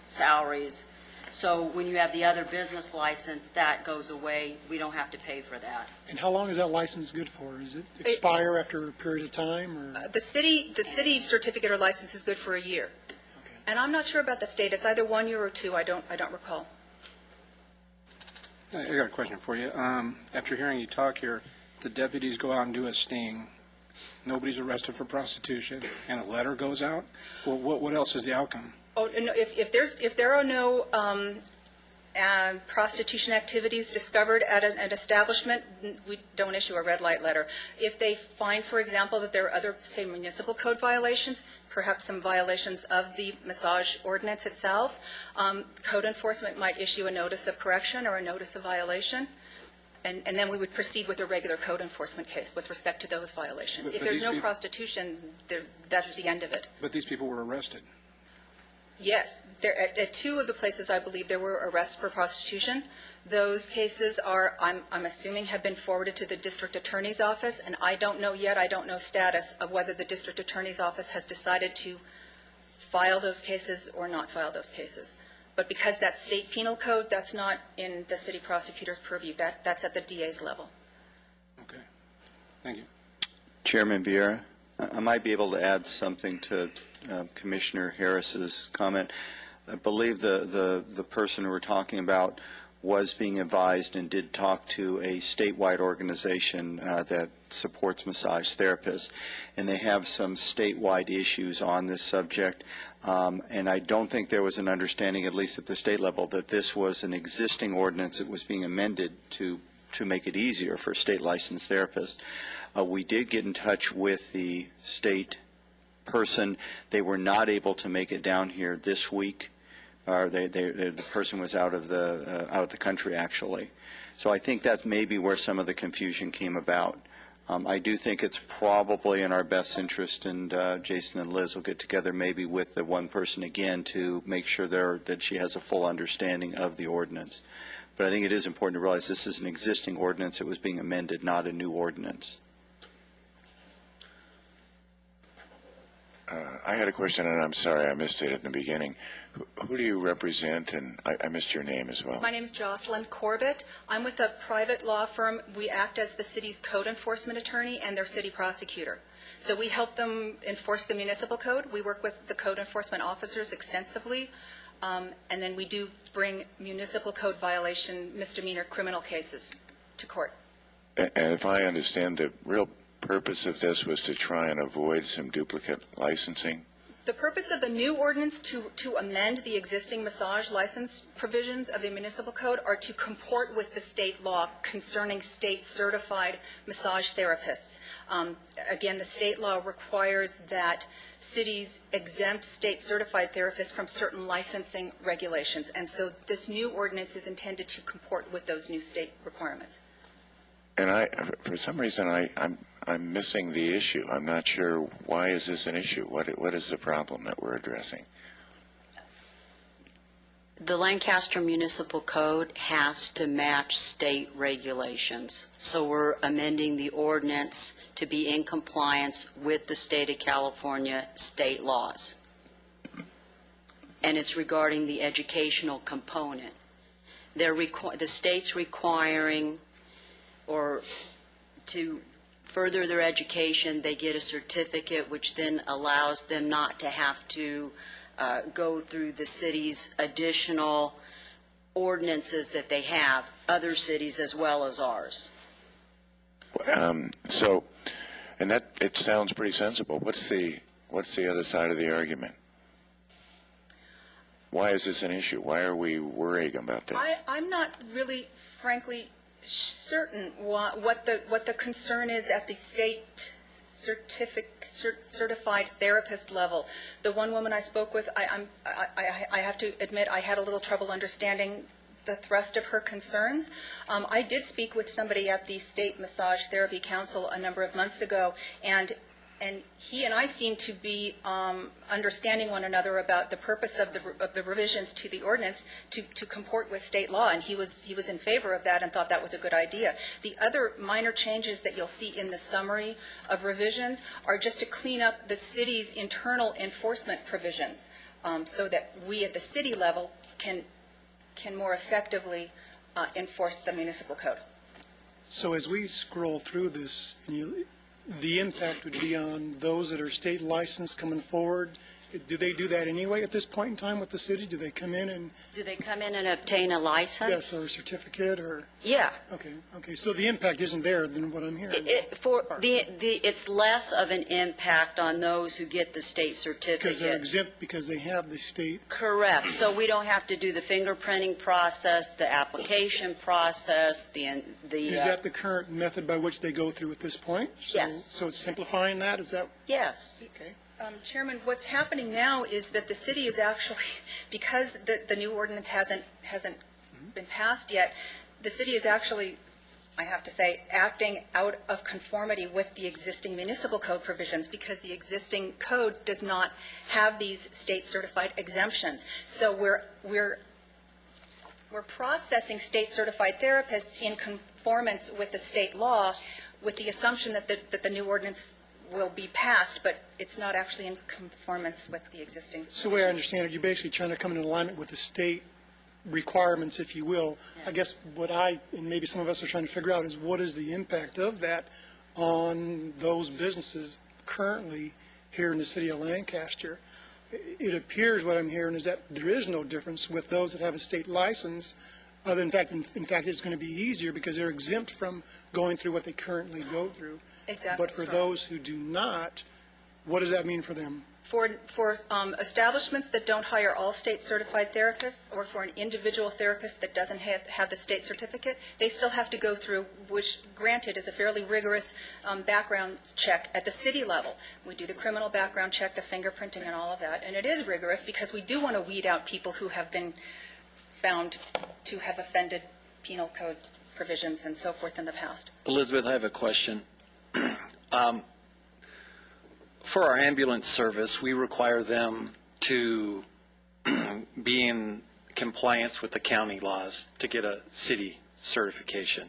salaries. So when you have the other business license, that goes away. We don't have to pay for that. And how long is that license good for? Does it expire after a period of time, or? The city certificate or license is good for a year. Okay. And I'm not sure about the state. It's either 1 year or 2. I don't recall. I got a question for you. After hearing you talk here, the deputies go out and do a sting. Nobody's arrested for prostitution, and a letter goes out. Well, what else is the outcome? Oh, no, if there are no prostitution activities discovered at an establishment, we don't issue a red light letter. If they find, for example, that there are other, say, municipal code violations, perhaps some violations of the massage ordinance itself, code enforcement might issue a notice of correction or a notice of violation, and then we would proceed with a regular code enforcement case with respect to those violations. If there's no prostitution, that's the end of it. But these people were arrested. Yes, at 2 of the places I believe there were arrests for prostitution. Those cases are, I'm assuming, have been forwarded to the district attorney's office, and I don't know yet, I don't know status of whether the district attorney's office has decided to file those cases or not file those cases. But because that's state penal code, that's not in the city prosecutor's purview. That's at the DA's level. Okay. Thank you. Chairman Vieira, I might be able to add something to Commissioner Harris's comment. I believe the person who we're talking about was being advised and did talk to a statewide organization that supports massage therapists, and they have some statewide issues on this subject. And I don't think there was an understanding, at least at the state level, that this was an existing ordinance that was being amended to make it easier for state licensed therapists. We did get in touch with the state person. They were not able to make it down here this week. The person was out of the country, actually. So I think that may be where some of the confusion came about. I do think it's probably in our best interest, and Jason and Liz will get together maybe with the one person again to make sure that she has a full understanding of the ordinance. But I think it is important to realize this is an existing ordinance that was being amended, not a new ordinance. I had a question, and I'm sorry I missed it at the beginning. Who do you represent? And I missed your name as well. My name is Jocelyn Corbett. I'm with a private law firm. We act as the city's code enforcement attorney and their city prosecutor. So we help them enforce the municipal code. We work with the code enforcement officers extensively. And then we do bring municipal code violation misdemeanor criminal cases to court. And if I understand, the real purpose of this was to try and avoid some duplicate licensing? The purpose of the new ordinance to amend the existing massage license provisions of the municipal code are to comport with the state law concerning state-certified massage therapists. Again, the state law requires that cities exempt state-certified therapists from certain licensing regulations, and so this new ordinance is intended to comport with those new state requirements. And for some reason, I'm missing the issue. I'm not sure, why is this an issue? What is the problem that we're addressing? The Lancaster Municipal Code has to match state regulations. So we're amending the ordinance to be in compliance with the state of California state laws. And it's regarding the educational component. The state's requiring, or to further their education, they get a certificate which then allows them not to have to go through the city's additional ordinances that they have, other cities as well as ours. So, and that, it sounds pretty sensible. What's the other side of the argument? Why is this an issue? Why are we worrying about this? I'm not really, frankly, certain what the concern is at the state certified therapist level. The one woman I spoke with, I have to admit, I had a little trouble understanding the thrust of her concerns. I did speak with somebody at the State Massage Therapy Council a number of months ago, and he and I seem to be understanding one another about the purpose of the revisions to the ordinance to comport with state law, and he was in favor of that and thought that was a good idea. The other minor changes that you'll see in the summary of revisions are just to clean up the city's internal enforcement provisions, so that we at the city level can more effectively enforce the municipal code. So as we scroll through this, the impact would be on those that are state licensed coming forward. Do they do that anyway at this point in time with the city? Do they come in and? Do they come in and obtain a license? Yes, or a certificate, or? Yeah. Okay, so the impact isn't there than what I'm hearing. It's less of an impact on those who get the state certificate. Because they're exempt because they have the state. Correct. So we don't have to do the fingerprinting process, the application process, Is that the current method by which they go through at this point? Yes. So it's simplifying that, is that? Yes. Okay. Chairman, what's happening now is that the city is actually, because the new ordinance hasn't been passed yet, the city is actually, I have to say, acting out of conformity with the existing municipal code provisions, because the existing code does not have these state-certified exemptions. So we're processing state-certified therapists in conformance with the state law, with the assumption that the new ordinance will be passed, but it's not actually in conformance with the existing. So the way I understand it, you're basically trying to come in alignment with the state requirements, if you will. Yeah. I guess what and maybe some of us are trying to figure out is what is the impact of that on those businesses currently here in the city of Lancaster. It appears what I'm hearing is that there is no difference with those that have a state license. In fact, it's going to be easier because they're exempt from going through what they currently go through. Exactly. But for those who do not, what does that mean for them? For establishments that don't hire all state-certified therapists, or for an individual therapist that doesn't have the state certificate, they still have to go through, which granted is a fairly rigorous background check at the city level. We do the criminal background check, the fingerprinting and all of that, and it is rigorous because we do want to weed out people who have been found to have offended penal code provisions and so forth in the past. Elizabeth, I have a question. For our ambulance service, we require them to be in compliance with the county laws to get a city certification.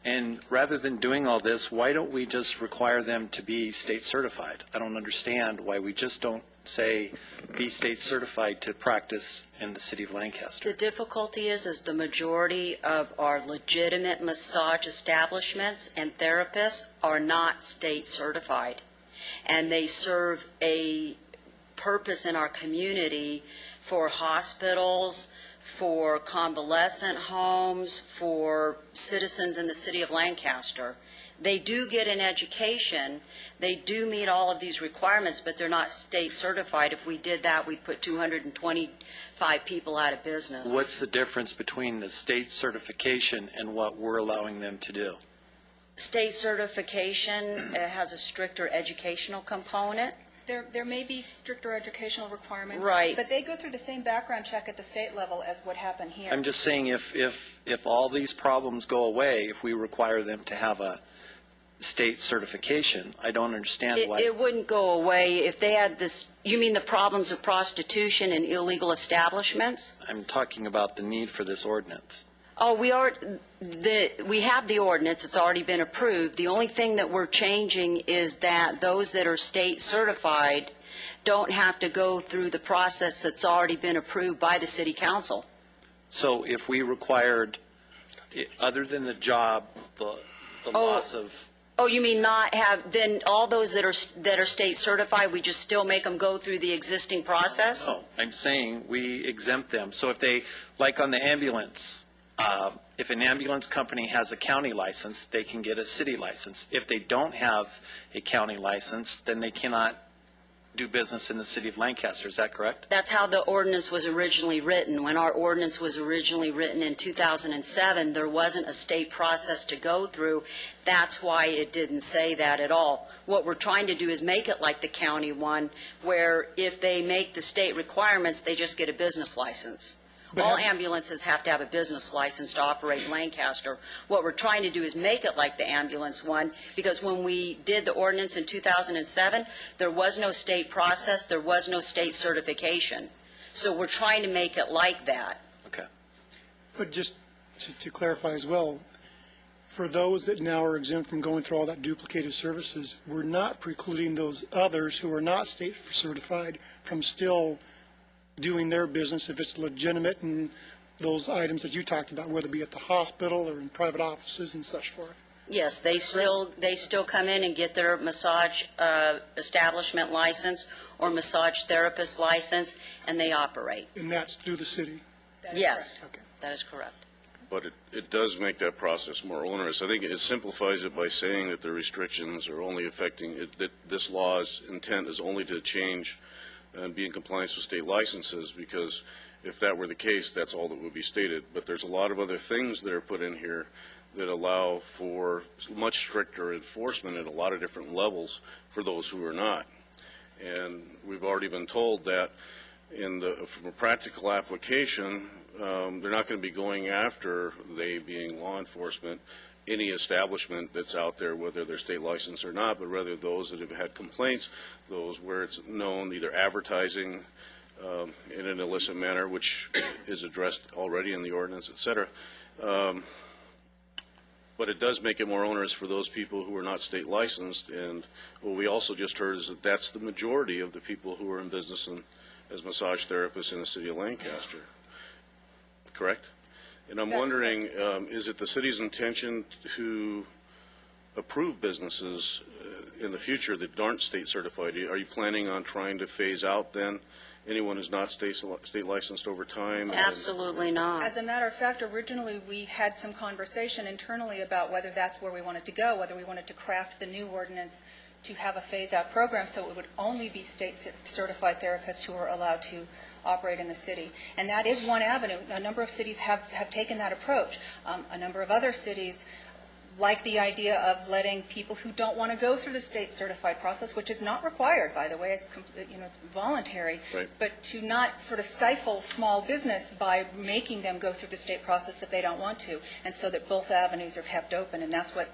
And rather than doing all this, why don't we just require them to be state certified? I don't understand why we just don't say be state certified to practice in the city of Lancaster. The difficulty is the majority of our legitimate massage establishments and therapists are not state certified. And they serve a purpose in our community for hospitals, for convalescent homes, for citizens in the city of Lancaster. They do get an education, they do meet all of these requirements, but they're not state certified. If we did that, we'd put 225 people out of business. What's the difference between the state certification and what we're allowing them to do? State certification has a stricter educational component. There may be stricter educational requirements. Right. But they go through the same background check at the state level as what happened here. I'm just saying if all these problems go away, if we require them to have a state certification, I don't understand why. It wouldn't go away if they had this. You mean the problems of prostitution and illegal establishments? I'm talking about the need for this ordinance. Oh, we have the ordinance. It's already been approved. The only thing that we're changing is that those that are state certified don't have to go through the process that's already been approved by the city council. So if we required, other than the job, the loss of... Oh, you mean not have, then all those that are state certified, we just still make them go through the existing process? No, I'm saying we exempt them. So if they, like on the ambulance, if an ambulance company has a county license, they can get a city license. If they don't have a county license, then they cannot do business in the city of Lancaster. Is that correct? That's how the ordinance was originally written. When our ordinance was originally written in 2007, there wasn't a state process to go through. That's why it didn't say that at all. What we're trying to do is make it like the county one, where if they make the state requirements, they just get a business license. All ambulances have to have a business license to operate in Lancaster. What we're trying to do is make it like the ambulance one, because when we did the ordinance in 2007, there was no state process, there was no state certification. So we're trying to make it like that. Okay. But just to clarify as well, for those that now are exempt from going through all that duplicated services, we're not precluding those others who are not state certified from still doing their business if it's legitimate and those items that you talked about, whether it be at the hospital or in private offices and such forth. Yes, they still come in and get their massage establishment license or massage therapist license, and they operate. And that's through the city? Yes, that is correct. But it does make that process more onerous. I think it simplifies it by saying that the restrictions are only affecting, that this law's intent is only to change and be in compliance with state licenses, because if that were the case, that's all that would be stated. But there's a lot of other things that are put in here that allow for much stricter enforcement at a lot of different levels for those who are not. And we've already been told that from a practical application, they're not going to be going after, they being law enforcement, any establishment that's out there, whether they're state licensed or not, but rather those that have had complaints, those where it's known, either advertising in an illicit manner, which is addressed already in the ordinance, et cetera. But it does make it more onerous for those people who are not state licensed. And what we also just heard is that that's the majority of the people who are in business as massage therapists in the city of Lancaster. Correct? And I'm wondering, is it the city's intention to approve businesses in the future that aren't state certified? Are you planning on trying to phase out then anyone who's not state licensed over time? Absolutely not. As a matter of fact, originally we had some conversation internally about whether that's where we wanted to go, whether we wanted to craft the new ordinance to have a phase-out program so it would only be state-certified therapists who are allowed to operate in the city. And that is one avenue. A number of cities have taken that approach. A number of other cities like the idea of letting people who don't want to go through the state-certified process, which is not required, by the way, it's voluntary, right, but to not sort of stifle small business by making them go through the state process if they don't want to, and so that both avenues are kept open, and that's what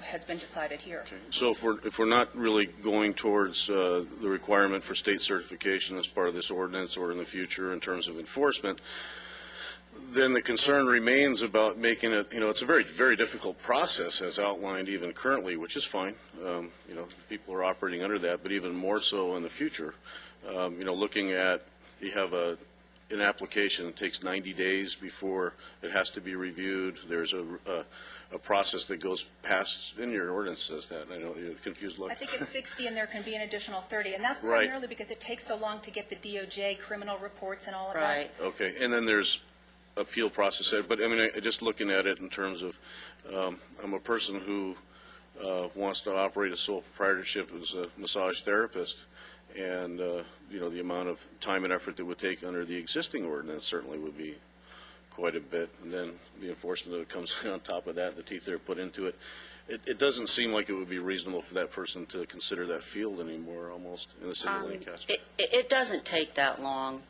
has been decided here. Okay. So if we're not really going towards the requirement for state certification as part of this ordinance or in the future in terms of enforcement, then the concern remains about making it, it's a very, very difficult process as outlined even currently, which is fine. People are operating under that, but even more so in the future. Looking at, you have an application that takes 90 days before it has to be reviewed. There's a process that goes past, in your ordinance says that. I know you're confused look. I think it's 60 and there can be an additional 30, and that's Right. primarily because it takes so long to get the DOJ criminal reports and all of Right. that. Okay, and then there's appeal process, but I mean, just looking at it in terms of, I'm a person who wants to operate a sole proprietorship as a massage therapist, and the amount of time and effort that would take under the existing ordinance certainly would be quite a bit, and then the enforcement that comes on top of that, the teeth that are put into it. It doesn't seem like it would be reasonable for that person to consider that field anymore, almost, in the city of Lancaster. It doesn't take that long.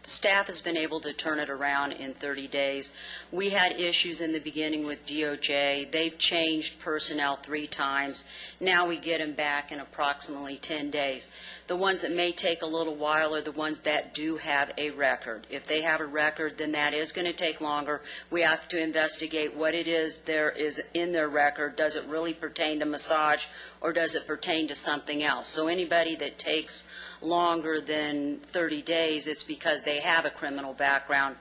Staff has been able to turn it around in 30 days. We had issues in the beginning with DOJ. They've changed personnel 3 times. Now we get them back in approximately 10 days. The ones that may take a little while are the ones that do have a record. If they have a record, then that is going to take longer. We have to investigate what it is there is in their record. Does it really pertain to massage, or does it pertain to something else? So anybody that takes longer than 30 days, it's because they have a criminal background.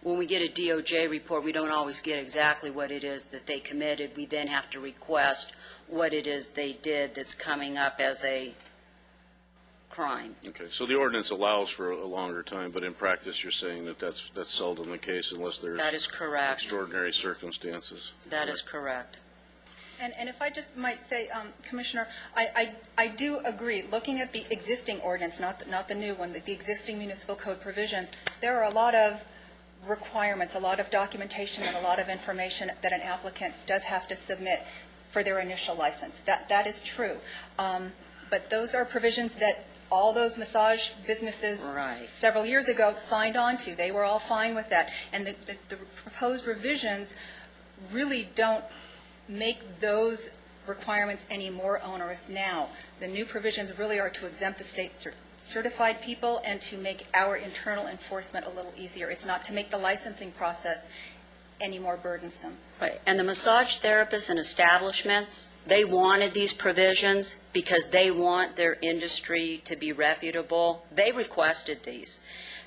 When we get a DOJ report, we don't always get exactly what it is that they committed. We then have to request what it is they did that's coming up as a crime. Okay, so the ordinance allows for a longer time, but in practice, you're saying that that's seldom the case unless there's That is correct. extraordinary circumstances. That is correct. And if I just might say, Commissioner, I do agree, looking at the existing ordinance, not the new one, the existing municipal code provisions, there are a lot of requirements, a lot of documentation, and a lot of information that an applicant does have to submit for their initial license. That is true. But those are provisions that all those massage businesses several years ago signed on to. They were all fine with that. And the proposed revisions really don't make those requirements any more onerous now. The new provisions really are to exempt the state certified people and to make our internal enforcement a little easier. It's not to make the licensing process any more burdensome. Right, and the massage therapists and establishments, they wanted these provisions because they want their industry to be reputable. They requested these.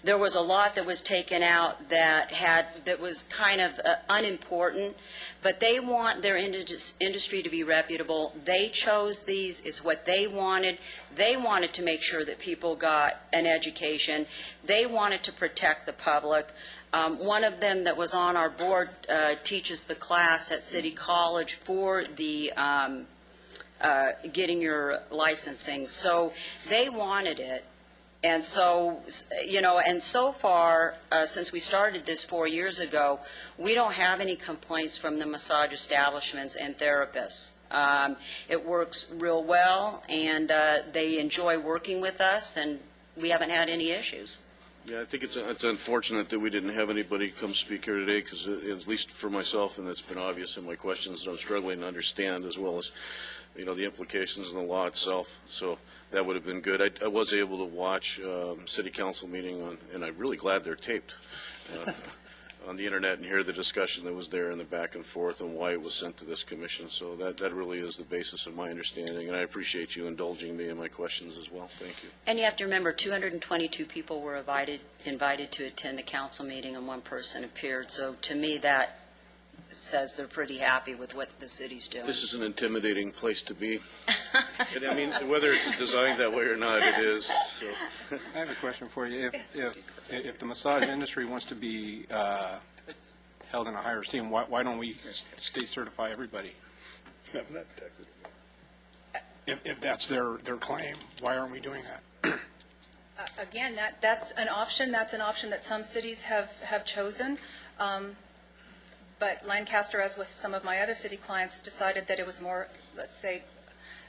There was a lot that was taken out that was kind of unimportant, but they want their industry to be reputable. They chose these. It's what they wanted. They wanted to make sure that people got an education. They wanted to protect the public. One of them that was on our board teaches the class at City College for the getting your licensing. So they wanted it. And so, and so far, since we started this 4 years ago, we don't have any complaints from the massage establishments and therapists. It works real well, and they enjoy working with us, and we haven't had any issues. Yeah, I think it's unfortunate that we didn't have anybody come speak here today, because at least for myself, and it's been obvious in my questions that I'm struggling to understand, as well as, the implications of the law itself. So that would have been good. I was able to watch City Council meeting and I'm really glad they're taped on the internet, and hear the discussion that was there and the back and forth and why it was sent to this commission. So that really is the basis of my understanding, and I appreciate you indulging me in my questions as well. Thank you. And you have to remember, 222 people were invited to attend the council meeting, and one person appeared. So to me, that says they're pretty happy with what the city's doing. This is an intimidating place to be. And I mean, whether it's designed that way or not, it is. So. I have a question for you. If the massage industry wants to be held in a higher esteem, why don't we state certify everybody? If that's their claim, why aren't we doing that? Again, that's an option. That's an option that some cities have chosen. But Lancaster, as with some of my other city clients, decided that it was more, let's say,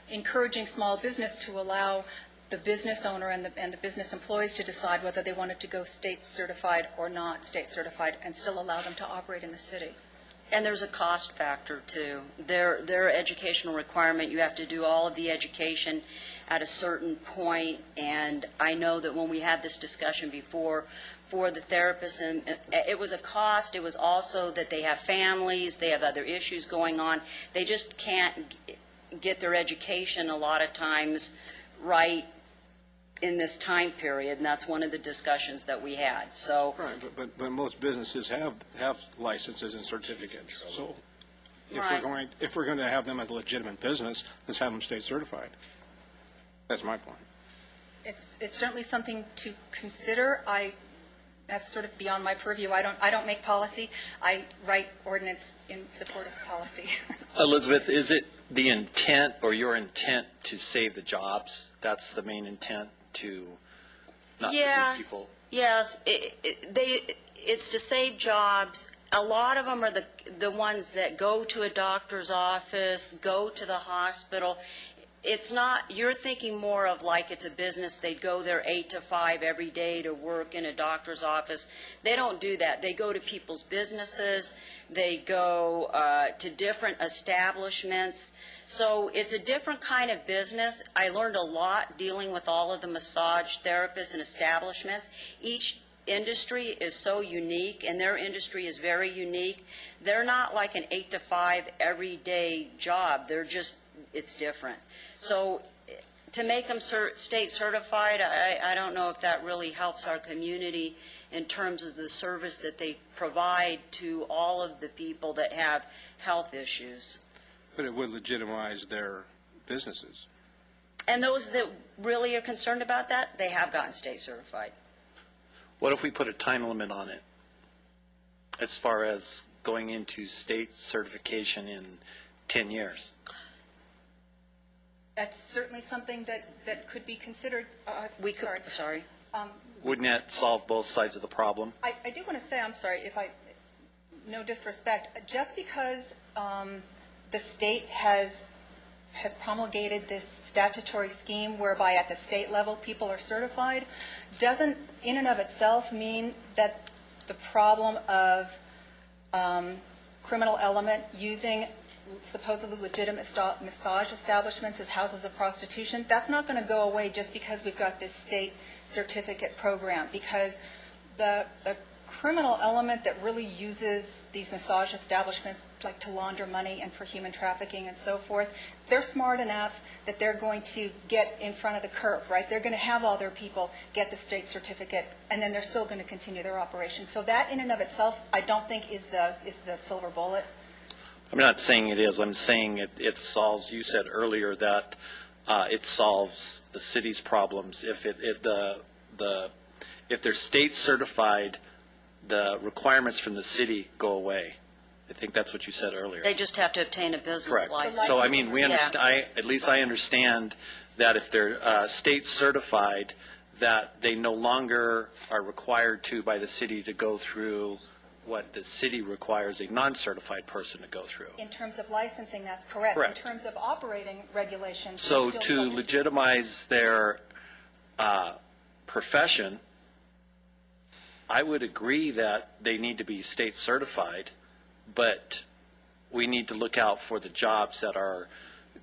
encouraging small business to allow the business owner and the business employees to decide whether they wanted to go state certified or not state certified, and still allow them to operate in the city. And there's a cost factor, too. Their educational requirement, you have to do all of the education at a certain point, and I know that when we had this discussion before, for the therapists, and it was a cost. It was also that they have families, they have other issues going on. They just can't get their education a lot of times right in this time period, and that's one of the discussions that we had. So, right, but most businesses have licenses and certificates. So if we're going to have them as a legitimate business, let's have them state certified. That's my point. It's certainly something to consider. That's sort of beyond my purview. I don't make policy. I write ordinance in support of policy. Elizabeth, is it the intent or your intent to save the jobs? That's the main intent, to not lose people? Yes. It's to save jobs. A lot of them are the ones that go to a doctor's office, go to the hospital. It's not, you're thinking more of like it's a business. They'd go there 8 to 5 every day to work in a doctor's office. They don't do that. They go to people's businesses. They go to different establishments. So it's a different kind of business. I learned a lot dealing with all of the massage therapists and establishments. Each industry is so unique, and their industry is very unique. They're not like an 8 to 5 everyday job. It's different. So to make them state certified, I don't know if that really helps our community in terms of the service that they provide to all of the people that have health issues. But it would legitimize their businesses. And those that really are concerned about that, they have gotten state certified. What if we put a time limit on it as far as going into state certification in 10 years? That's certainly something that could be considered. Sorry. Wouldn't that solve both sides of the problem? I do want to say, I'm sorry, no disrespect, just because the state has has promulgated this statutory scheme whereby at the state level people are certified, doesn't in and of itself mean that the problem of criminal element using supposedly legitimate massage establishments as houses of prostitution, that's not going to go away just because we've got this state certificate program, because the criminal element that really uses these massage establishments like to launder money and for human trafficking and so forth, they're smart enough that they're going to get in front of the curve, right? They're going to have all their people get the state certificate, and then they're still going to continue their operation. So that in and of itself, I don't think is the silver bullet. I'm not saying it is. I'm saying it solves, you said earlier that it solves the city's problems. If if they're state certified, the requirements from the city go away. I think that's what you said earlier. They just have to obtain a business Correct. license. So, I mean, we understand, Yeah. at least I understand that if they're state certified, that they no longer are required to, by the city, to go through what the city requires a non-certified person to go through. In terms of licensing, that's correct. Correct. In terms of operating regulations, So they're to still subject legitimize their profession, I would agree that they need to be state certified, but we need to look out for the jobs that are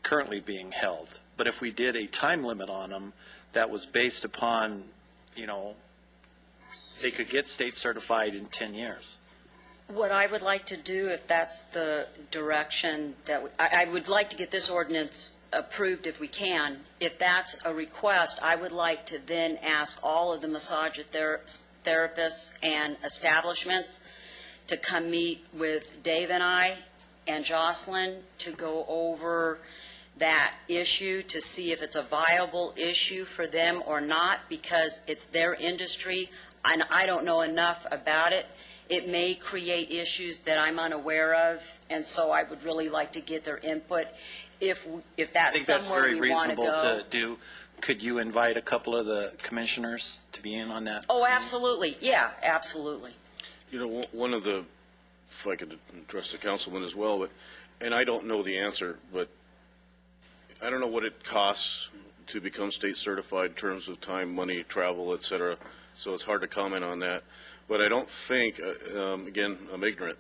currently being held. But if we did a time limit on them that was based upon, they could get state certified in 10 years. What I would like to do, if that's the direction that, I would like to get this ordinance approved if we can. If that's a request, I would like to then ask all of the massage therapists and establishments to come meet with Dave and I and Jocelyn to go over that issue to see if it's a viable issue for them or not, because it's their industry and I don't know enough about it. It may create issues that I'm unaware of, and so I would really like to get their input if I that's think that's somewhere very we want to reasonable go. to do. Could you invite a couple of the commissioners to be in on that? Oh, absolutely. Yeah, absolutely. One of the, if I could address the councilman as well, and I don't know the answer, but I don't know what it costs to become state certified in terms of time, money, travel, et cetera. So it's hard to comment on that. But I don't think, again, I'm ignorant,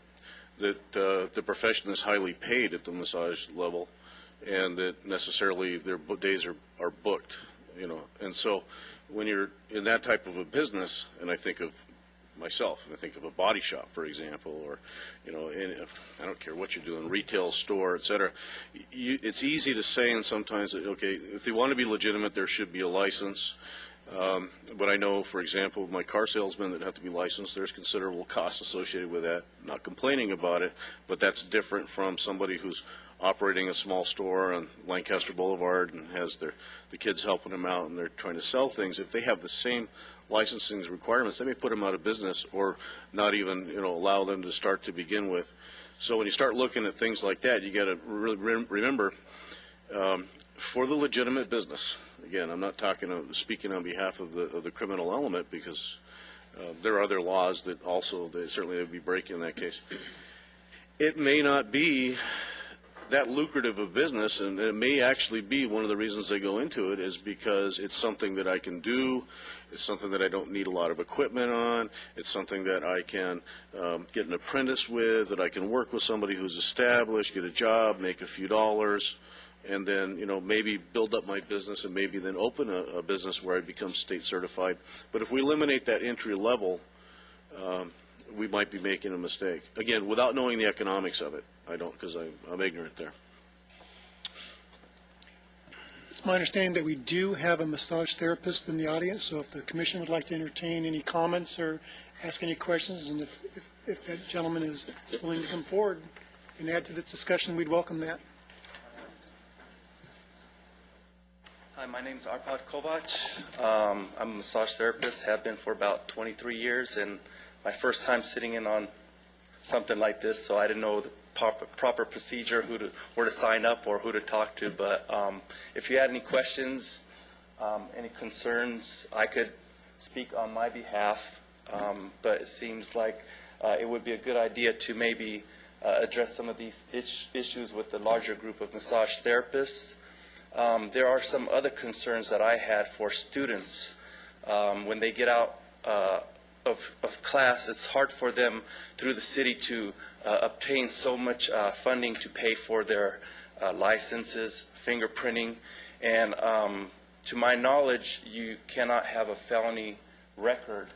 that the profession is highly paid at the massage level, and that necessarily their days are booked, And so when you're in that type of a business, and I think of myself, and I think of a body shop, for example, or, I don't care what you're doing, retail store, et cetera, it's easy to say, and sometimes, okay, if they want to be legitimate, there should be a license. But I know, for example, my car salesmen that have to be licensed, there's considerable costs associated with that. Not complaining about it, but that's different from somebody who's operating a small store on Lancaster Boulevard and has the kids helping them out and they're trying to sell things. If they have the same licensing requirements, they may put them out of business or not even, allow them to start to begin with. So when you start looking at things like that, you got to really remember, for the legitimate business. Again, I'm not speaking on behalf of the criminal element, because there are other laws that also certainly they would be breaking in that case. It may not be that lucrative of business, and it may actually be one of the reasons they go into it is because it's something that I can do. It's something that I don't need a lot of equipment on. It's something that I can get an apprentice with, that I can work with somebody who's established, get a job, make a few dollars, and then, maybe build up my business and maybe then open a business where I become state certified. But if we eliminate that entry level, we might be making a mistake. Again, without knowing the economics of it. I don't, because I'm ignorant there. It's my understanding that we do have a massage therapist in the audience, so if the commission would like to entertain any comments or ask any questions, and if that gentleman is willing to come forward and add to this discussion, we'd welcome that. Hi, my name is Arpad Kovac. I'm a massage therapist, have been for about 23 years, and my first time sitting in on something like this, so I didn't know the proper procedure, where to sign up or who to talk to. But if you had any questions, any concerns, I could speak on my behalf. But it seems like it would be a good idea to maybe address some of these issues with the larger group of massage therapists. There are some other concerns that I had for students. When they get out of class, it's hard for them through the city to obtain so much funding to pay for their licenses, fingerprinting, and to my knowledge, you cannot have a felony record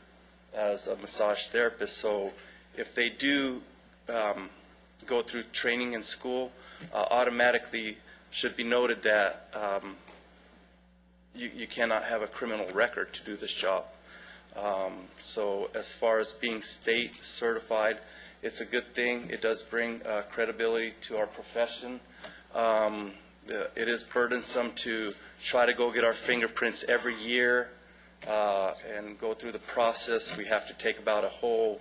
as a massage therapist. So if they do go through training in school, automatically should be noted that you cannot have a criminal record to do this job. So as far as being state certified, it's a good thing. It does bring credibility to our profession. It is burdensome to try to go get our fingerprints every year and go through the process. We have to take about a whole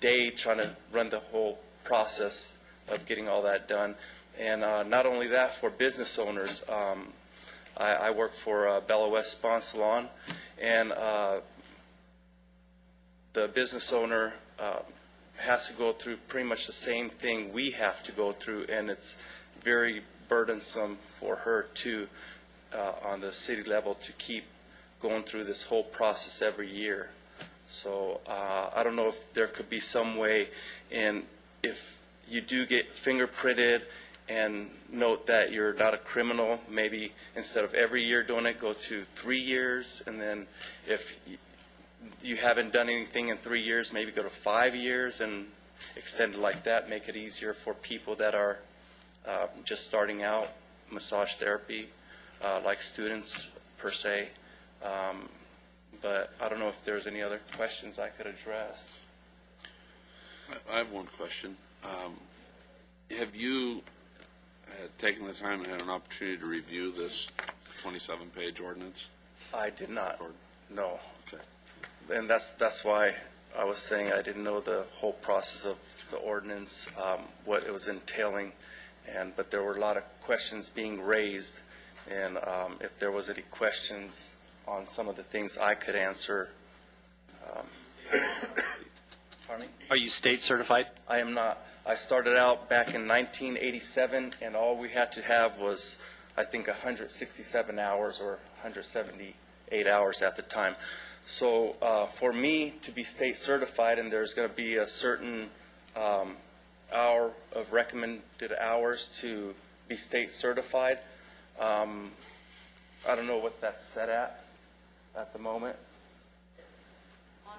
day trying to run the whole process of getting all that done. And not only that, for business owners, I work for Bella West Spa and Salon, and the business owner has to go through pretty much the same thing we have to go through, and it's very burdensome for her too, on the city level, to keep going through this whole process every year. So I don't know if there could be some way, and if you do get fingerprinted and note that you're not a criminal, maybe instead of every year doing it, go to 3 years, and then if you haven't done anything in 3 years, maybe go to 5 years and extend it like that, make it easier for people that are just starting out massage therapy, like students per se. But I don't know if there's any other questions I could address. I have one question. Have you taken the time and had an opportunity to review this 27-page ordinance? I did not. No. Okay. And that's why I was saying I didn't know the whole process of the ordinance, what it was entailing, but there were a lot of questions being raised, and if there was any questions on some of the things I could answer. Pardon me? Are you state certified? I am not. I started out back in 1987, and all we had to have was, I think, 167 hours or 178 hours at the time. So for me to be state certified, and there's going to be a certain hour of recommended hours to be state certified, I don't know what that's set at the moment. On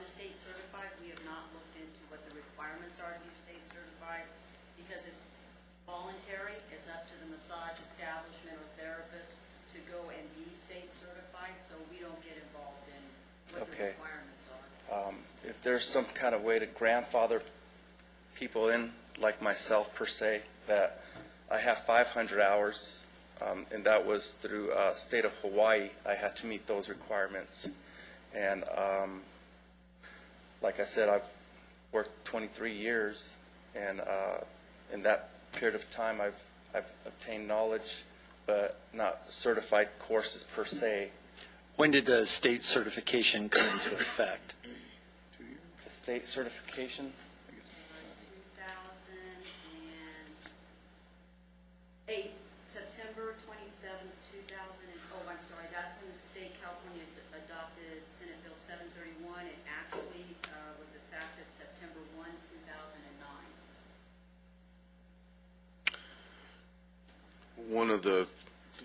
the state certified, we have not looked into what the requirements are to be state certified, because it's voluntary. It's up to the massage establishment or therapist to go and be state certified, so we don't get involved in what the requirements are. If there's some kind of way to grandfather people in, like myself per se, that I have 500 hours, and that was through state of Hawaii. I had to meet those requirements. And like I said, I've worked 23 years, and in that period of time I've obtained knowledge, but not certified courses per se. When did the state certification come into effect? The state certification? 2008, September 27th, 2000. I'm sorry, that's when the state California adopted Senate Bill 731. It actually was effective September 1, 2009. One of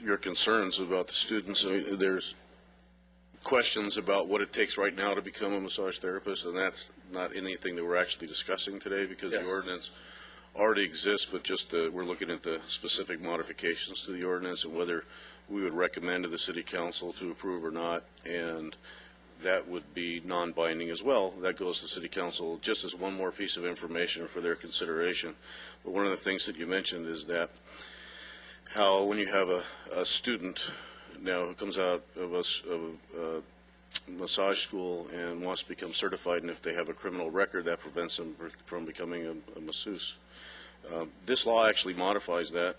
your concerns about the students, I mean, there's questions about what it takes right now to become a massage therapist, and that's not anything that we're actually discussing today, because the ordinance already exists, but just we're looking at the specific modifications to the ordinance and whether we would recommend to the city council to approve or not, and that would be non-binding as well. That goes to city council just as one more piece of information for their consideration. But one of the things that you mentioned is that how when you have a student now who comes out of a massage school and wants to become certified, and if they have a criminal record, that prevents them from becoming a masseuse. This law actually modifies that,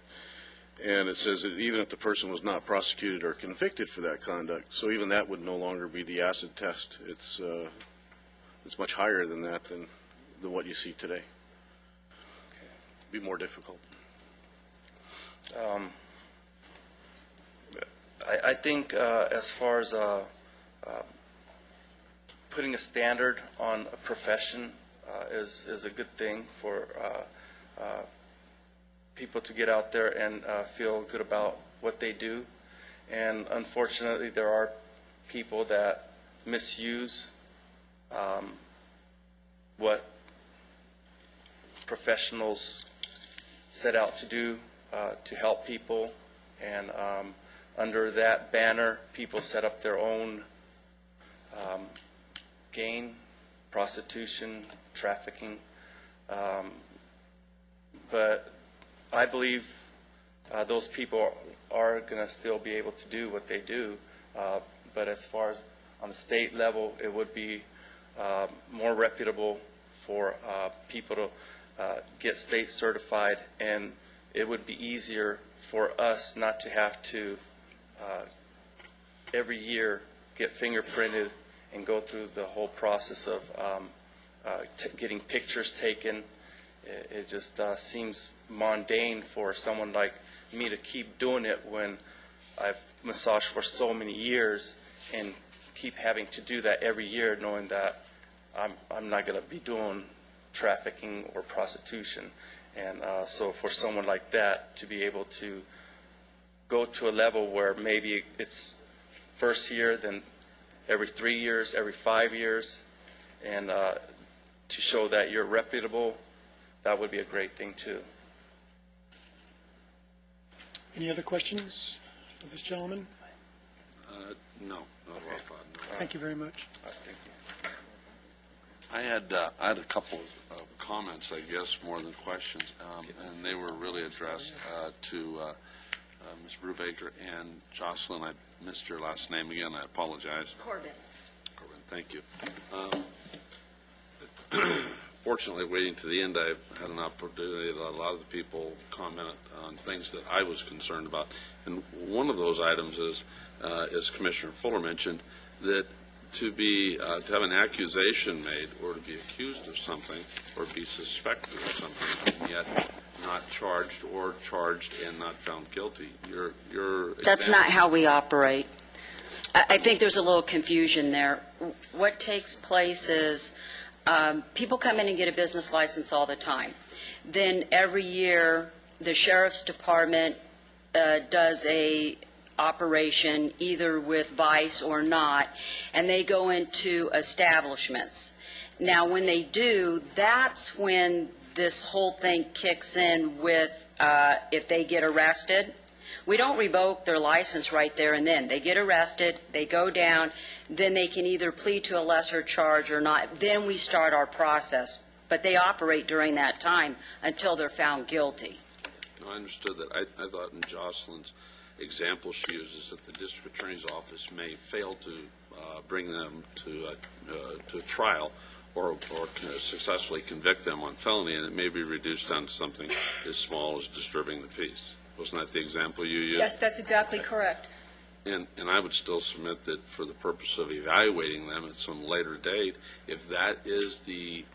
and it says that even if the person was not prosecuted or convicted for that conduct, so even that would no longer be the acid test. It's much higher than that, than what you see today. It'd be more difficult. I think as far as putting a standard on a profession is a good thing for people to get out there and feel good about what they do. And unfortunately, there are people that misuse what professionals set out to do to help people. And under that banner, people set up their own gain, prostitution, trafficking. But I believe those people are going to still be able to do what they do. But as far as on the state level, it would be more reputable for people to get state certified, and it would be easier for us not to have to every year get fingerprinted and go through the whole process of getting pictures taken. It just seems mundane for someone like me to keep doing it when I've massaged for so many years and keep having to do that every year, knowing that I'm not going to be doing trafficking or prostitution. And so for someone like that to be able to go to a level where maybe it's first year, then every 3 years, every 5 years, and to show that you're reputable, that would be a great thing too. Any other questions of this gentleman? No, not at all, Todd, no. Thank you very much. Thank you. I had a couple of comments, I guess, more than questions, and they were really addressed to Ms. Brubaker and Jocelyn. I missed your last name again. I apologize. Corbin. Corbin, thank you. Fortunately, waiting to the end, I had an opportunity that a lot of the people commented on things that I was concerned about. And one of those items is, as Commissioner Fuller mentioned, that to have an accusation made or to be accused of something or be suspected of something and yet not charged or charged and not found guilty. That's not how we operate. I think there's a little confusion there. What takes place is people come in and get a business license all the time. Then every year, the Sheriff's Department does a operation, either with vice or not, and they go into establishments. Now, when they do, that's when this whole thing kicks in with if they get arrested. We don't revoke their license right there and then. They get arrested, they go down, then they can either plead to a lesser charge or not. Then we start our process. But they operate during that time until they're found guilty. No, I understood that. I thought in Jocelyn's example she uses that the district attorney's office may fail to bring them to a trial or successfully convict them on felony, and it may be reduced down to something as small as disturbing the peace. Wasn't that the example you used? Yes, that's exactly correct. And I would still submit that for the purpose of evaluating them at some later date, if that is the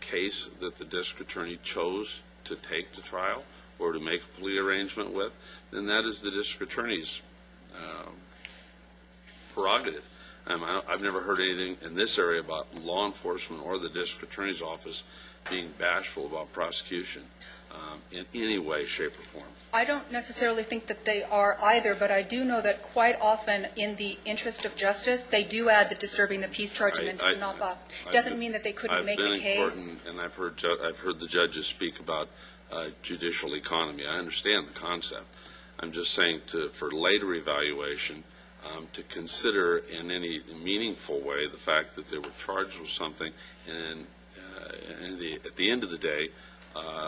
case that the district attorney chose to take to trial or to make a plea arrangement with, then that is the district attorney's prerogative. I've never heard anything in this area about law enforcement or the district attorney's office being bashful about prosecution in any way, shape, or form. I don't necessarily think that they are either, but I do know that quite often, in the interest of justice, they do add the disturbing the peace charge and then knock off. Doesn't mean that they couldn't make a case. And I've heard the judges speak about judicial economy. I understand the concept. I'm just saying for later evaluation, to consider in any meaningful way the fact that they were charged with something and at the end of the day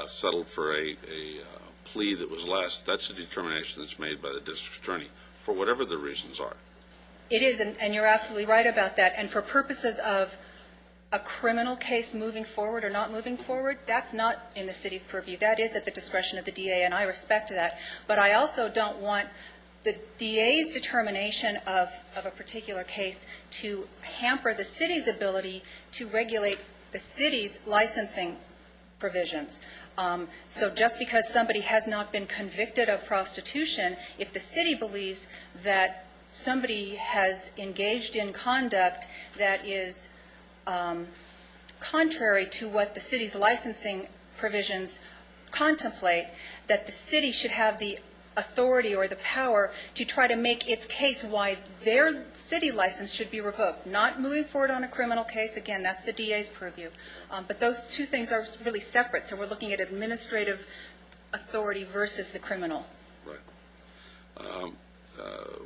settled for a plea that was less. That's a determination that's made by the district attorney for whatever the reasons are. It is, and you're absolutely right about that. And for purposes of a criminal case moving forward or not moving forward, that's not in the city's purview. That is at the discretion of the DA, and I respect that. But I also don't want the DA's determination of a particular case to hamper the city's ability to regulate the city's licensing provisions. So just because somebody has not been convicted of prostitution, if the city believes that somebody has engaged in conduct that is contrary to what the city's licensing provisions contemplate, that the city should have the authority or the power to try to make its case why their city license should be revoked. Not moving forward on a criminal case, again, that's the DA's purview. But those two things are really separate, so we're looking at administrative authority versus the criminal. Right.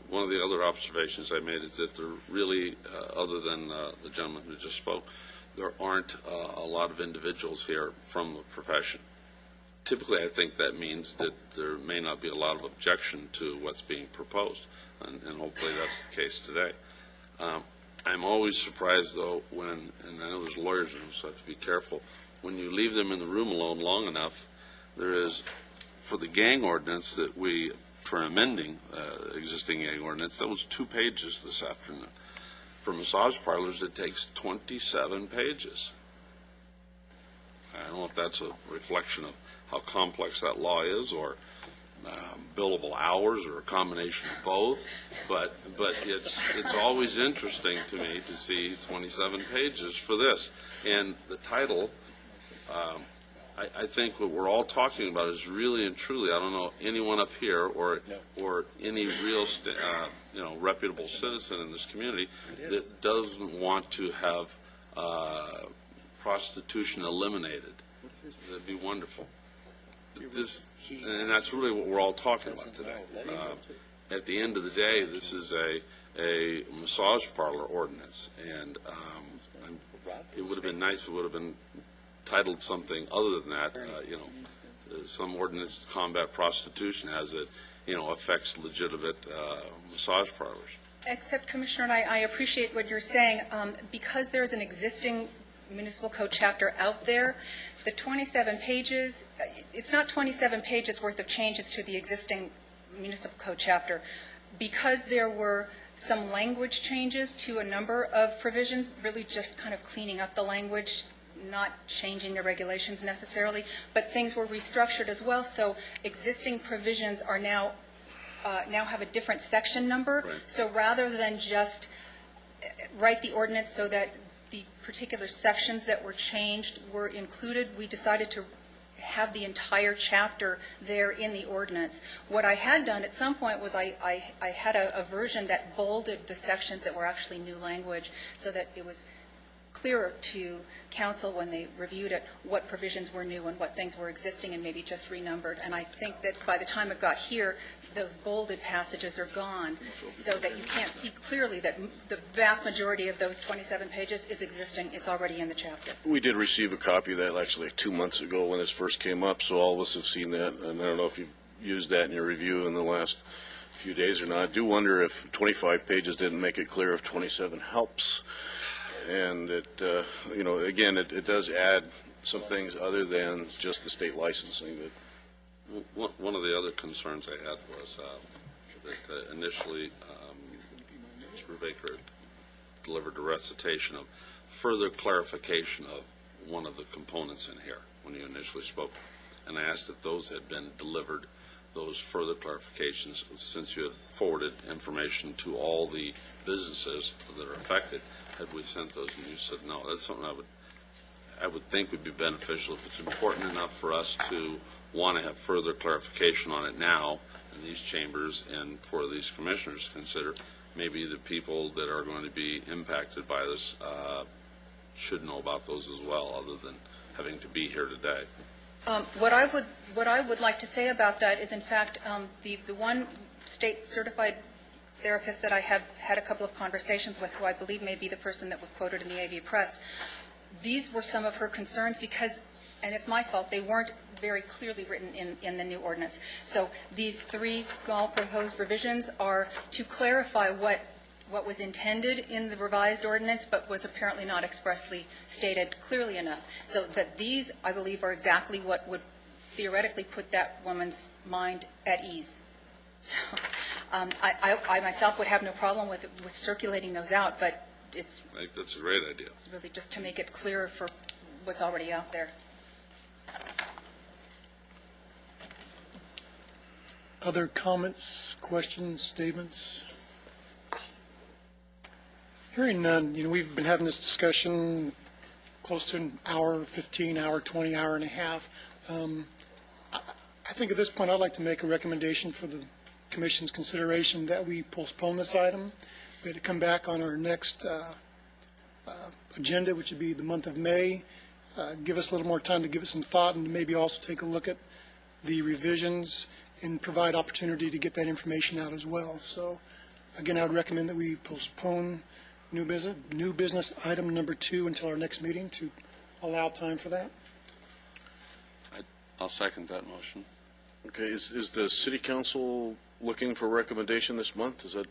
One of the other observations I made is that there really, other than the gentleman who just spoke, there aren't a lot of individuals here from the profession. Typically, I think that means that there may not be a lot of objection to what's being proposed, and hopefully that's the case today. I'm always surprised, though, when, and I know there's lawyers in them, so I have to be careful, when you leave them in the room alone long enough, there is, for the gang ordinance that we, for amending existing gang ordinance, that was 2 pages this afternoon. For massage parlors, it takes 27 pages. I don't know if that's a reflection of how complex that law is, or billable hours, or a combination of both. But it's always interesting to me to see 27 pages for this. And the title, I think what we're all talking about is really and truly, I don't know anyone up here or any real reputable citizen in this community that doesn't want to have prostitution eliminated. That'd be wonderful. And that's really what we're all talking about today. At the end of the day, this is a massage parlor ordinance, and it would have been nice if it would have been titled something other than that. Some ordinance to combat prostitution as it, affects legitimate massage parlors. Except, Commissioner, and I appreciate what you're saying, because there's an existing municipal code chapter out there, the 27 pages, it's not 27 pages worth of changes to the existing municipal code chapter. Because there were some language changes to a number of provisions, really just kind of cleaning up the language, not changing the regulations necessarily, but things were restructured as well, so existing provisions are now have a different section number. Right. So rather than just write the ordinance so that the particular sections that were changed were included, we decided to have the entire chapter there in the ordinance. What I had done at some point was I had a version that bolded the sections that were actually new language so that it was clearer to council when they reviewed it what provisions were new and what things were existing and maybe just renumbered. And I think that by the time it got here, those bolded passages are gone so that you can't see clearly that the vast majority of those 27 pages is existing. It's already in the chapter. We did receive a copy of that actually like 2 months ago when this first came up, so all of us have seen that. And I don't know if you've used that in your review in the last few days or not. I do wonder if 25 pages didn't make it clear if 27 helps. And it, again, it does add some things other than just the state licensing. One of the other concerns I had was that initially Mr. Baker delivered a recitation of further clarification of one of the components in here when he initially spoke. And I asked if those had been delivered, those further clarifications, since you had forwarded information to all the businesses that are affected. Had we sent those, and you said no. That's something I would think would be beneficial if it's important enough for us to want to have further clarification on it now in these chambers and for these commissioners to consider. Maybe the people that are going to be impacted by this should know about those as well, other than having to be here today. What I would like to say about that is, in fact, the one state certified therapist that I have had a couple of conversations with, who I believe may be the person that was quoted in the AV Press, these were some of her concerns because, and it's my fault, they weren't very clearly written in the new ordinance. So these 3 small proposed revisions are to clarify what was intended in the revised ordinance, but was apparently not expressly stated clearly enough. So that these, I believe, are exactly what would theoretically put that woman's mind at ease. So I myself would have no problem with circulating those out, but it's... I think that's a great idea. It's really just to make it clearer for what's already out there. Other comments, questions, statements? Hearing none, we've been having this discussion close to an hour, 15, hour, 20, hour and a half. I think at this point, I'd like to make a recommendation for the Commission's consideration that we postpone this item, that it come back on our next agenda, which would be the month of May. Give us a little more time to give it some thought and maybe also take a look at the revisions and provide opportunity to get that information out as well. So, again, I would recommend that we postpone new business item number 2 until our next meeting to allow time for that. I'll second that motion. Okay, is the city council looking for a recommendation this month? Is that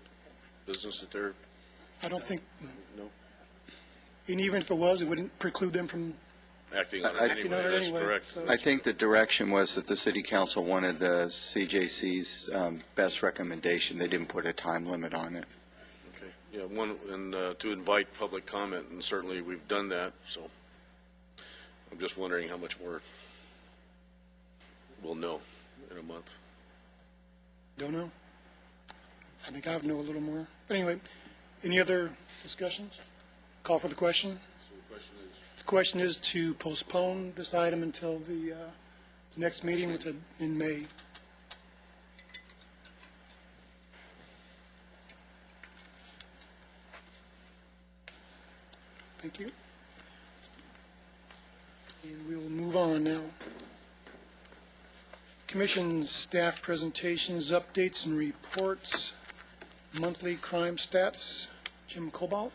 business that they're? I don't think, No. and even if it was, it wouldn't preclude them from Acting on it acting on it That's anyway. correct. So- I think the direction was that the city council wanted the CJC's best recommendation. They didn't put a time limit on it. Okay, yeah, to invite public comment, and certainly we've done that, so I'm just wondering how much more we'll know in a month. Don't know. I think I would know a little more. But anyway, any other discussions? Call for the question. So the question is? The question is to postpone this item until the next meeting, which is in May. Thank you. And we will move on now. Commission staff presentations, updates, and reports. Monthly crime stats. Jim Cobalt.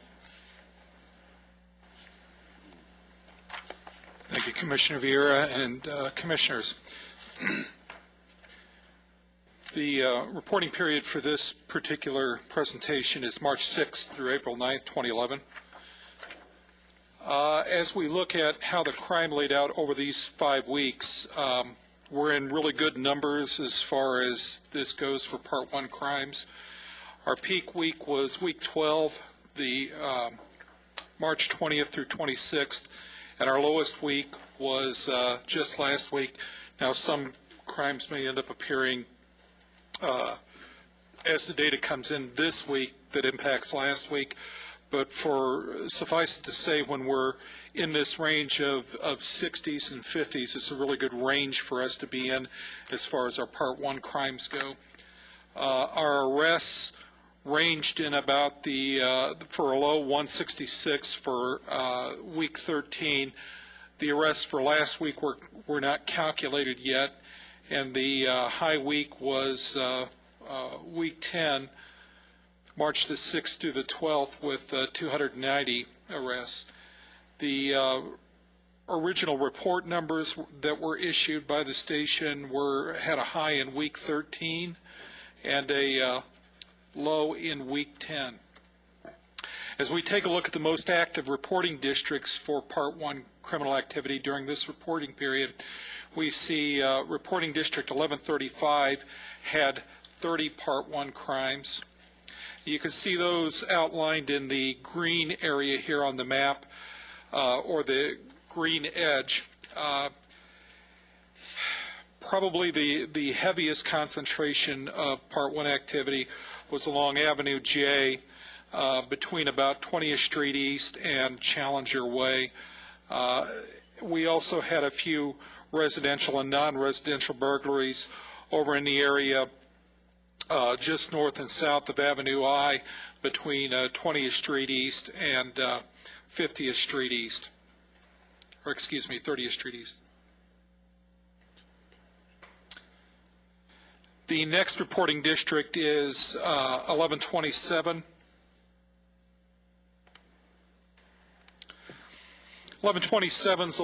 Thank you, Commissioner Vieira and Commissioners. The reporting period for this particular presentation is March 6th through April 9th, 2011. As we look at how the crime laid out over these 5 weeks, we're in really good numbers as far as this goes for Part 1 crimes. Our peak week was week 12, the March 20th through 26th, and our lowest week was just last week. Now, some crimes may end up appearing as the data comes in this week that impacts last week, but suffice it to say, when we're in this range of 60s and 50s, it's a really good range for us to be in as far as our Part 1 crimes go. Our arrests ranged in about for a low 166 for week 13. The arrests for last week were not calculated yet, and the high week was week 10, March the 6th through the 12th, with 290 arrests. The original report numbers that were issued by the station had a high in week 13 and a low in week 10. As we take a look at the most active reporting districts for Part 1 criminal activity during this reporting period, we see reporting district 1135 had 30 Part 1 crimes. You can see those outlined in the green area here on the map, or the green edge. Probably the heaviest concentration of Part 1 activity was along Avenue J, between about 20th Street East and Challenger Way. We also had a few residential and non-residential burglaries over in the area just north and south of Avenue I, between 20th Street East and 50th Street East, or excuse me, 30th Street East. The next reporting district is 1127. 1127 is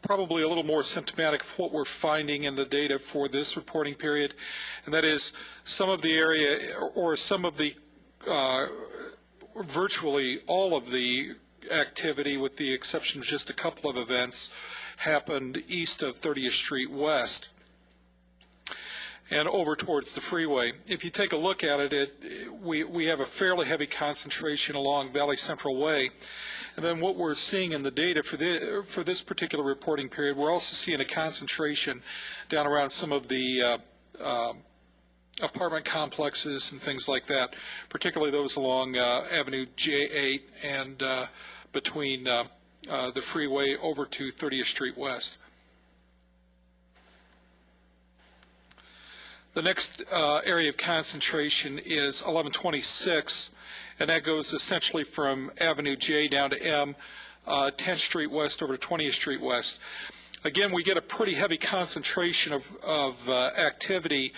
probably a little more symptomatic of what we're finding in the data for this reporting period, and that is some of the area, or some of the, virtually all of the activity, with the exception of just a couple of events, happened east of 30th Street West and over towards the freeway. If you take a look at it, we have a fairly heavy concentration along Valley Central Way. And then what we're seeing in the data for this particular reporting period, we're also seeing a concentration down around some of the apartment complexes and things like that, particularly those along Avenue J8 and between the freeway over to 30th Street West. The next area of concentration is 1126, and that goes essentially from Avenue J down to M, 10th Street West over to 20th Street West. Again, we get a pretty heavy concentration of activity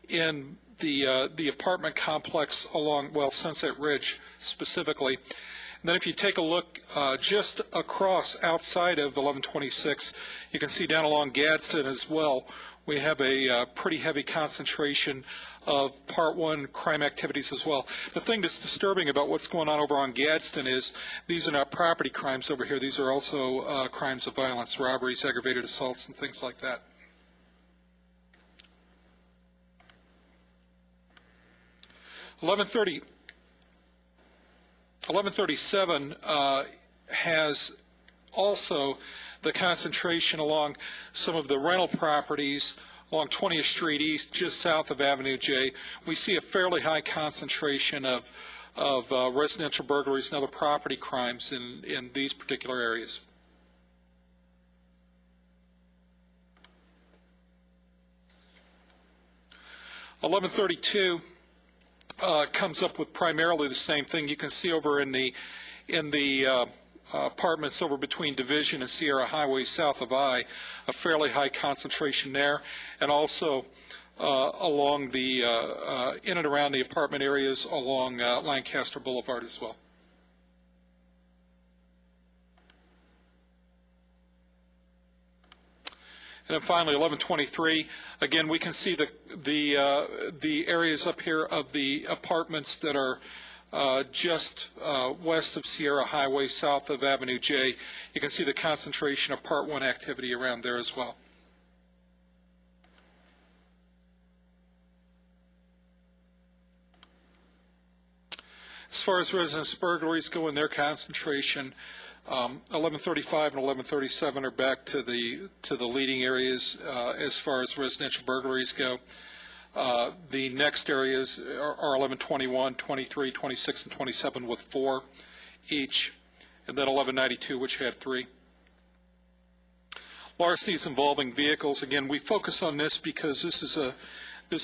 in the apartment complex along, well, Sunset Ridge specifically. And then if you take a look just across outside of 1126, you can see down along Gadsden as well, we have a pretty heavy concentration of Part 1 crime activities as well. The thing that's disturbing about what's going on over on Gadsden is these are not property crimes over here. These are also crimes of violence, robberies, aggravated assaults, and things like that. (1130) 1137 has also the concentration along some of the rental properties along 20th Street East, just south of Avenue J. We see a fairly high concentration of residential burglaries and other property crimes in these particular areas. (1132) comes up with primarily the same thing. You can see over in the apartments over between Division and Sierra Highway south of I, a fairly high concentration there, and also along the in and around the apartment areas along Lancaster Boulevard as well. And then finally, 1123. Again, we can see the areas up here of the apartments that are just west of Sierra Highway, south of Avenue J. You can see the concentration of Part 1 activity around there as well. As far as residence burglaries go in their concentration, 1135 and 1137 are back to the leading areas as far as residential burglaries go. The next areas are 1121, 23, 26, and 27 with 4 each, and then 1192, which had 3. Larcenies involving vehicles. Again, we focus on this because this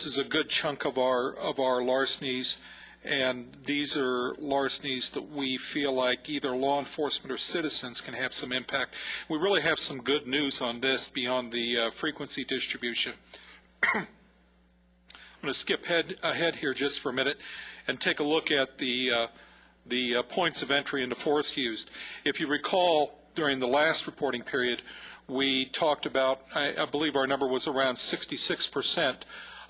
is a good chunk of our larcenies, and these are larcenies that we feel like either law enforcement or citizens can have some impact. We really have some good news on this beyond the frequency distribution. I'm going to skip ahead here just for a minute and take a look at the points of entry into force used. If you recall, during the last reporting period, we talked about, I believe our number was around 66%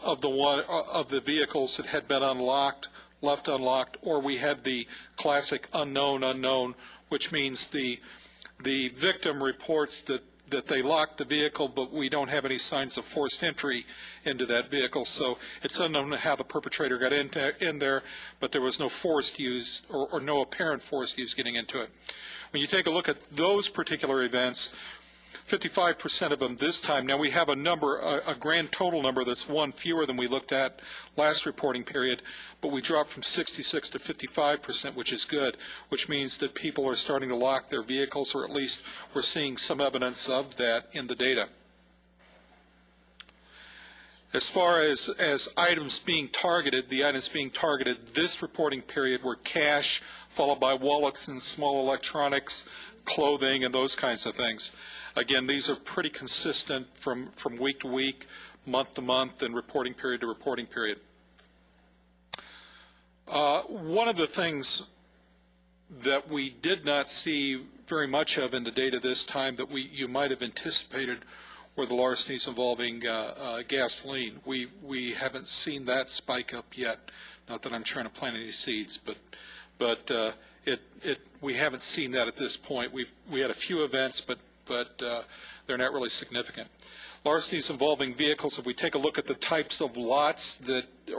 of the vehicles that had been unlocked, left unlocked, or we had the classic unknown, which means the victim reports that they locked the vehicle, but we don't have any signs of forced entry into that vehicle. So it's unknown how the perpetrator got in there, but there was no forced use or no apparent forced use getting into it. When you take a look at those particular events, 55% of them this time. Now we have a grand total number that's one fewer than we looked at last reporting period, but we dropped from 66 to 55%, which is good, which means that people are starting to lock their vehicles, or at least we're seeing some evidence of that in the data. As far as items being targeted, the items being targeted this reporting period were cash, followed by wallets and small electronics, clothing, and those kinds of things. Again, these are pretty consistent from week to week, month to month, and reporting period to reporting period. One of the things that we did not see very much of in the data this time that you might have anticipated were the larcenies involving gasoline. We haven't seen that spike up yet. Not that I'm trying to plant any seeds, but we haven't seen that at this point. We had a few events, but they're not really significant. Larcenies involving vehicles, if we take a look at the types of lots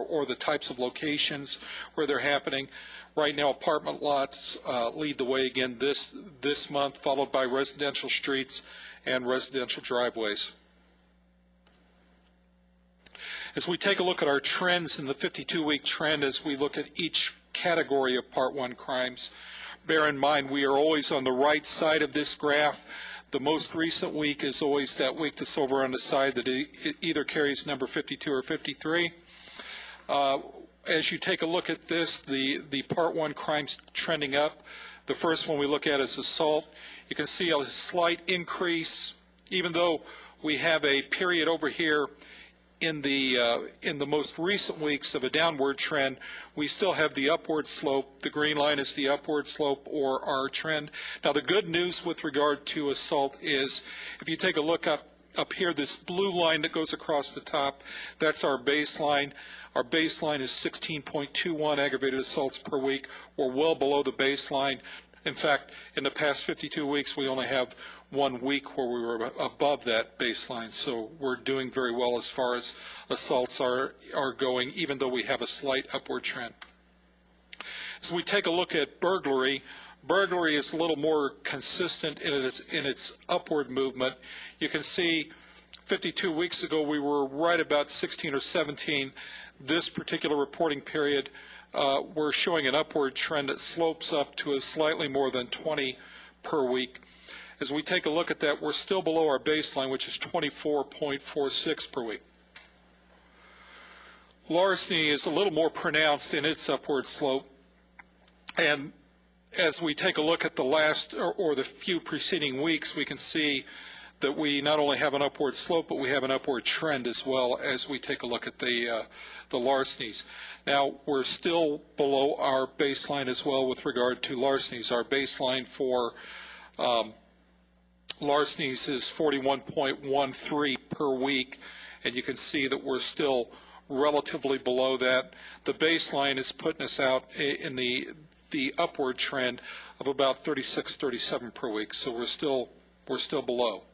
or the types of locations where they're happening, right now apartment lots lead the way again this month, followed by residential streets and residential driveways. As we take a look at our trends in the 52-week trend, as we look at each category of Part 1 crimes, bear in mind we are always on the right side of this graph. The most recent week is always that week that's over on the side that it either carries number 52 or 53. As you take a look at this, the Part 1 crimes trending up. The first one we look at is assault. You can see a slight increase, even though we have a period over here in the most recent weeks of a downward trend. We still have the upward slope. The green line is the upward slope, or our trend. Now, the good news with regard to assault is, if you take a look up here, this blue line that goes across the top, that's our baseline. Our baseline is 16.21 aggravated assaults per week. We're well below the baseline. In fact, in the past 52 weeks, we only have 1 week where we were above that baseline. So we're doing very well as far as assaults are going, even though we have a slight upward trend. As we take a look at burglary, burglary is a little more consistent in its upward movement. You can see 52 weeks ago we were right about 16 or 17. This particular reporting period, we're showing an upward trend that slopes up to a slightly more than 20 per week. As we take a look at that, we're still below our baseline, which is 24.46 per week. Larceny is a little more pronounced in its upward slope. And as we take a look at the last or the few preceding weeks, we can see that we not only have an upward slope, but we have an upward trend as well as we take a look at the larcenies. Now, we're still below our baseline as well with regard to larcenies. Our baseline for larcenies is 41.13 per week, and you can see that we're still relatively below that. The baseline is putting us out in the upward trend of about 36, 37 per week, so we're still below.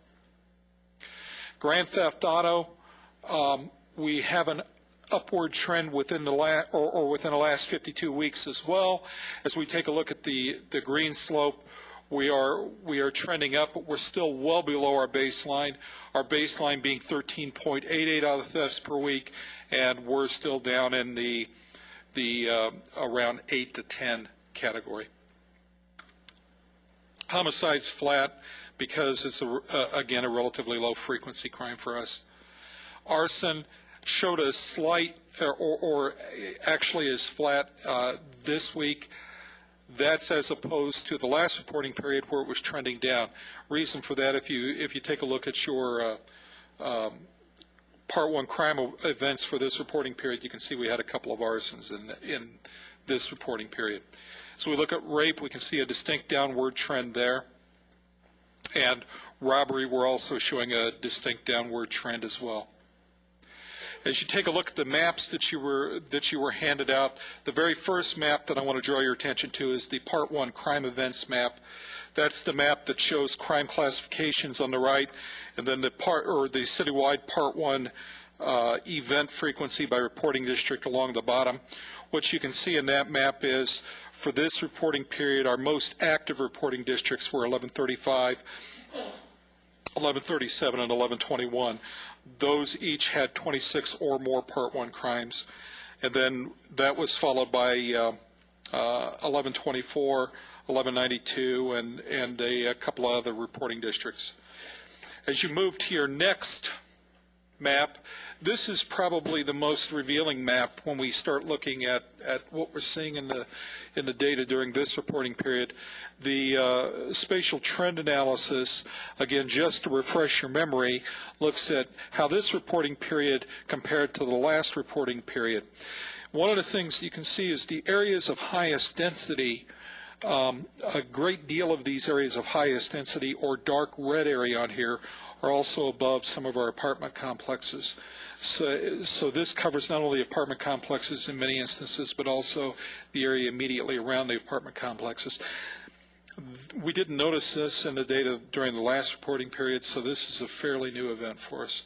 Grand theft auto, we have an upward trend within the last 52 weeks as well. As we take a look at the green slope, we are trending up, but we're still well below our baseline. Our baseline being 13.88 out of thefts per week, and we're still down in the around 8 to 10 category. Homicide's flat because it's again a relatively low frequency crime for us. Arson showed a slight, or actually is flat this week. That's as opposed to the last reporting period where it was trending down. Reason for that, if you take a look at your Part 1 crime events for this reporting period, you can see we had a couple of arsons in this reporting period. So we look at rape, we can see a distinct downward trend there. And robbery, we're also showing a distinct downward trend as well. As you take a look at the maps that you were handed out, the very first map that I want to draw your attention to is the Part 1 crime events map. That's the map that shows crime classifications on the right, and then the citywide Part 1 event frequency by reporting district along the bottom. What you can see in that map is, for this reporting period, our most active reporting districts were 1135, 1137, and 1121. Those each had 26 or more Part 1 crimes. And then that was followed by 1124, 1192, and a couple of other reporting districts. As you move to your next map, this is probably the most revealing map when we start looking at what we're seeing in the data during this reporting period. The spatial trend analysis, again, just to refresh your memory, looks at how this reporting period compared to the last reporting period. One of the things you can see is the areas of highest density. A great deal of these areas of highest density, or dark red area on here, are also above some of our apartment complexes. So this covers not only apartment complexes in many instances, but also the area immediately around the apartment complexes. We didn't notice this in the data during the last reporting period, so this is a fairly new event for us.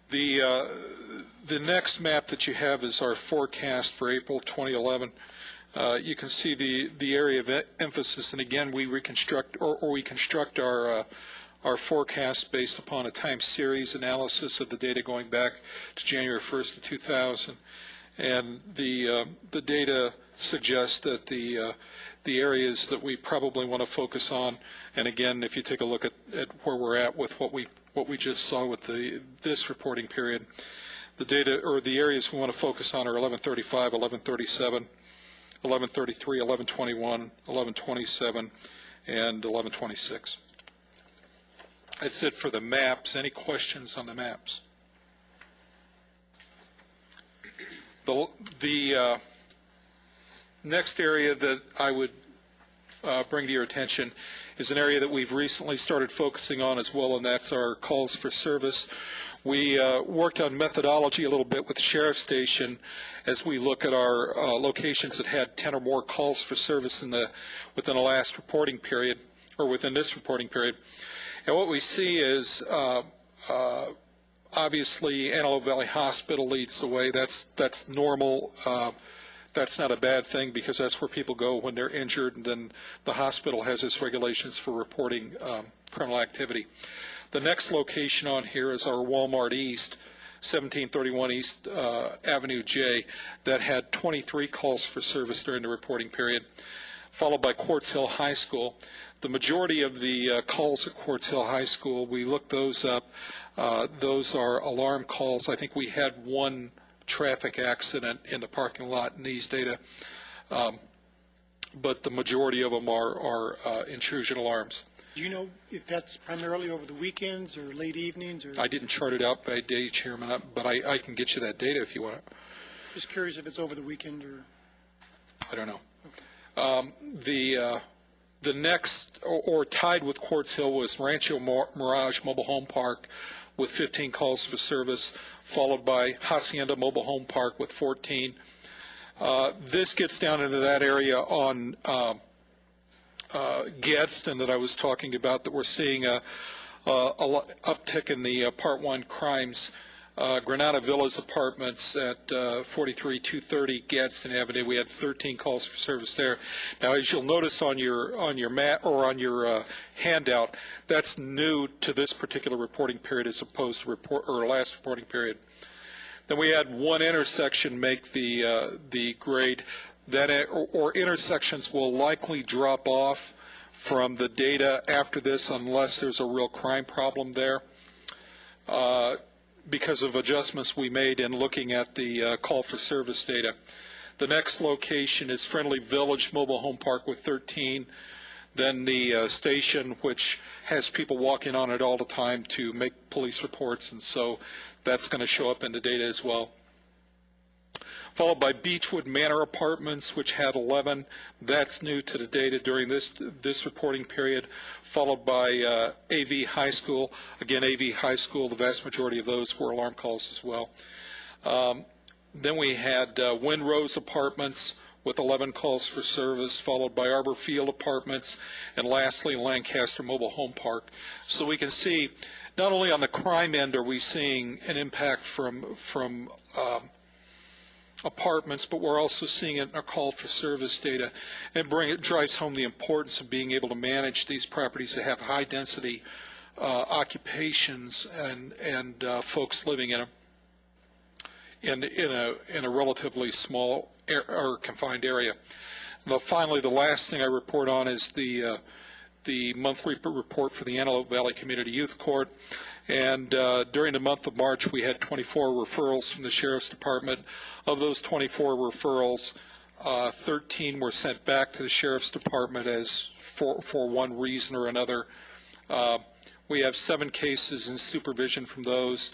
The next map that you have is our forecast for April 2011. You can see the area of emphasis, and again, we reconstruct or we construct our our forecast based upon a time series analysis of the data going back to January 1st of 2000. And the data suggests that the areas that we probably want to focus on, and again, if you take a look at where we're at with what we just saw with this reporting period, the data or the areas we want to focus on are 1135, 1137, 1133, 1121, 1127, and 1126. That's it for the maps. Any questions on the maps? The next area that I would bring to your attention is an area that we've recently started focusing on as well, and that's our calls for service. We worked on methodology a little bit with the Sheriff's Station as we look at our locations that had 10 or more calls for service within the last reporting period, or within this reporting period. And what we see is obviously Antelope Valley Hospital leads the way. That's normal. That's not a bad thing because that's where people go when they're injured, and then the hospital has its regulations for reporting criminal activity. The next location on here is our Walmart East, 1731 East Avenue J, that had 23 calls for service during the reporting period, followed by Quartz Hill High School. The majority of the calls at Quartz Hill High School, we looked those up. Those are alarm calls. I think we had one traffic accident in the parking lot in these data, but the majority of them are intrusion alarms. Do you know if that's primarily over the weekends or late evenings? Or I didn't chart it out by day, Chairman, but I can get you that data if you want it. Just curious if it's over the weekend or... I don't know. The next, or tied with Quartz Hill, was Rancho Mirage Mobile Home Park with 15 calls for service, followed by Hacienda Mobile Home Park with 14. This gets down into that area on Gadsden that I was talking about, that we're seeing a uptick in the Part 1 crimes. Granada Villas Apartments at 43230 Gadsden Avenue, we had 13 calls for service there. Now, as you'll notice on your map or on your handout, that's new to this particular reporting period as opposed to last reporting period. Then we had one intersection make the grade. That or intersections will likely drop off from the data after this unless there's a real crime problem there, because of adjustments we made in looking at the call for service data. The next location is Friendly Village Mobile Home Park with 13. Then the station, which has people walking on it all the time to make police reports, and so that's going to show up in the data as well. Followed by Beechwood Manor Apartments, which had 11. That's new to the data during this reporting period. Followed by AV High School. Again, AV High School, the vast majority of those were alarm calls as well. Then we had Windrose Apartments with 11 calls for service, followed by Arbor Field Apartments, and lastly, Lancaster Mobile Home Park. So we can see, not only on the crime end are we seeing an impact from apartments, but we're also seeing it in our call for service data, and it drives home the importance of being able to manage these properties that have high density occupations and folks living in a relatively small or confined area. Now, finally, the last thing I report on is the monthly report for the Antelope Valley Community Youth Court. And during the month of March, we had 24 referrals from the Sheriff's Department. Of those 24 referrals, 13 were sent back to the Sheriff's Department as for one reason or another. We have 7 cases in supervision from those.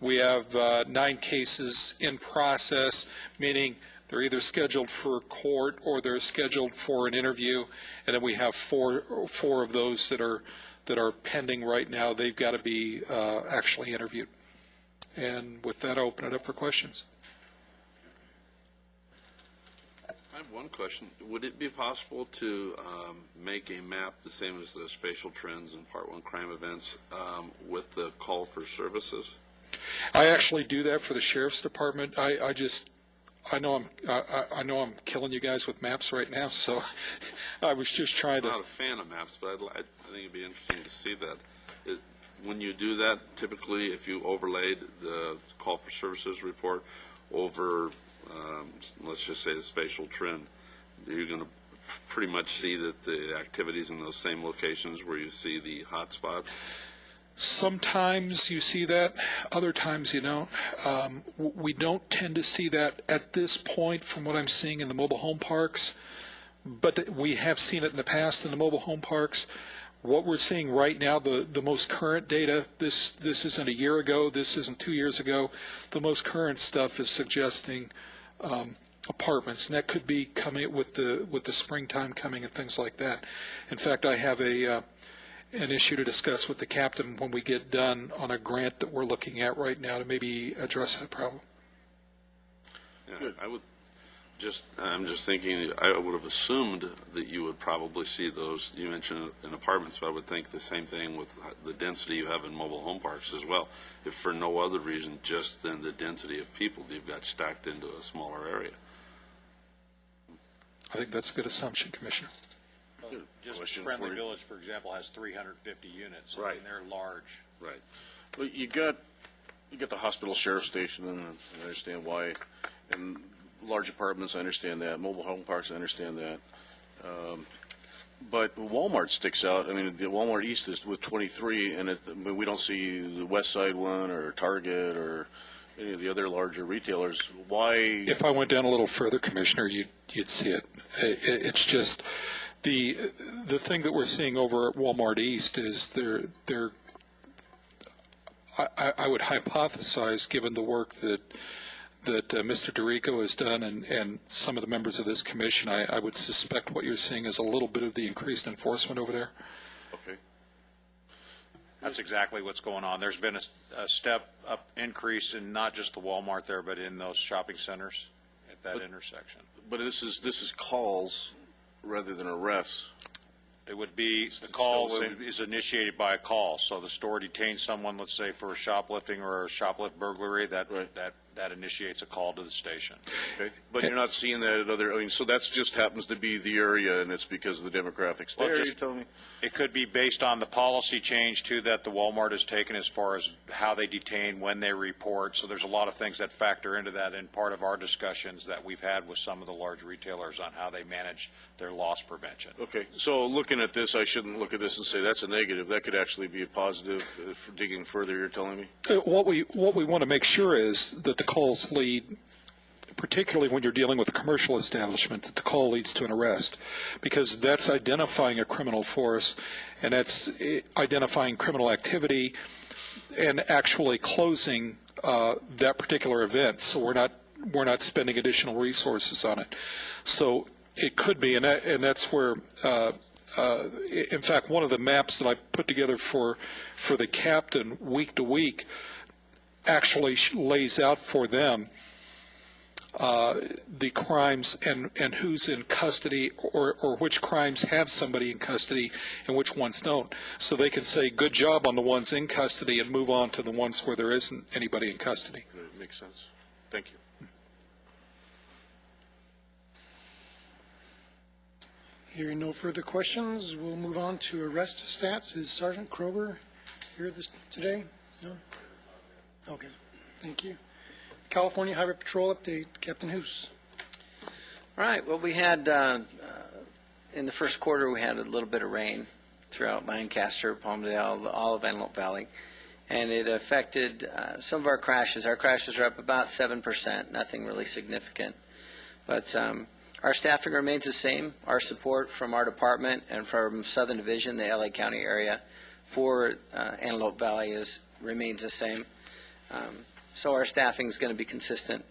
We have 9 cases in process, meaning they're either scheduled for court or they're scheduled for an interview. And then we have four of those that are pending right now. They've got to be actually interviewed. And with that, I'll open it up for questions. I have one question. Would it be possible to make a map the same as the spatial trends and Part 1 crime events with the call for services? I actually do that for the Sheriff's Department. I know I'm killing you guys with maps right now, so I was just trying to. I'm not a fan of maps, but I think it'd be interesting to see that. when you do that, typically, if you overlaid the call for services report over, let's just say, the spatial trend, you're going to pretty much see that the activities in those same locations where you see the hot spots? Sometimes you see that, other times you don't. We don't tend to see that at this point from what I'm seeing in the mobile home parks, but we have seen it in the past in the mobile home parks. What we're seeing right now, the most current data, this isn't a year ago, this isn't 2 years ago, the most current stuff is suggesting apartments, and that could be coming with the springtime coming and things like that. In fact, I have an issue to discuss with the captain when we get done on a grant that we're looking at right now to maybe address that problem. Yeah, I'm just thinking, I would have assumed that you would probably see those, you mentioned in apartments, but I would think the same thing with the density you have in mobile home parks as well. If for no other reason, just then the density of people that you've got stacked into a smaller area. I think that's a good assumption, Commissioner. Just Friendly Village, for example, has 350 units. Right. And they're large. Right. Well, you got the hospital sheriff station, and I understand why, and large apartments, I understand that. Mobile home parks, I understand that. But Walmart sticks out. I mean, the Walmart East is with 23, and we don't see the West Side one or Target or any of the other larger retailers. Why? If I went down a little further, Commissioner, you'd see it. It's just the thing that we're seeing over at Walmart East is they're I would hypothesize, given the work that Mr. DeRico has done and some of the members of this commission, I would suspect what you're seeing is a little bit of the increased enforcement over there. Okay. That's exactly what's going on. There's been a step up increase in not just the Walmart there, but in those shopping centers at that intersection. But this is calls rather than arrests. It would be, the call is initiated by a call. So the store detains someone, let's say, for shoplifting or a shoplift burglary, that initiates a call to the station. Okay. But you're not seeing that at other, I mean, so that's just happens to be the area, and it's because of the demographics there, you're telling me? It could be based on the policy change, too, that the Walmart has taken as far as how they detain, when they report. So there's a lot of things that factor into that, and part of our discussions that we've had with some of the large retailers on how they manage their loss prevention. Okay, so looking at this, I shouldn't look at this and say that's a negative. That could actually be a positive for digging further, you're telling me? What we want to make sure is that the calls lead, particularly when you're dealing with a commercial establishment, that the call leads to an arrest, because that's identifying a criminal force, and that's identifying criminal activity and actually closing that particular event. So we're not spending additional resources on it. So it could be, and that's where, in fact, one of the maps that I put together for the captain week to week actually lays out for them the crimes and who's in custody, or which crimes have somebody in custody and which ones don't. So they can say, good job on the ones in custody, and move on to the ones where there isn't anybody in custody. That makes sense. Thank you. Hearing no further questions, we'll move on to arrest stats. Is Sergeant Kroger here today? No? Okay, thank you. California Highway Patrol update, Captain Hoos. All right, well, we had, in the first quarter, we had a little bit of rain throughout Lancaster, Palmdale, all of Antelope Valley, and it affected some of our crashes. Our crashes are up about 7%, nothing really significant. But our staffing remains the same. Our support from our department and from Southern Division, the LA County area, for Antelope Valley remains the same. So our staffing is going to be consistent.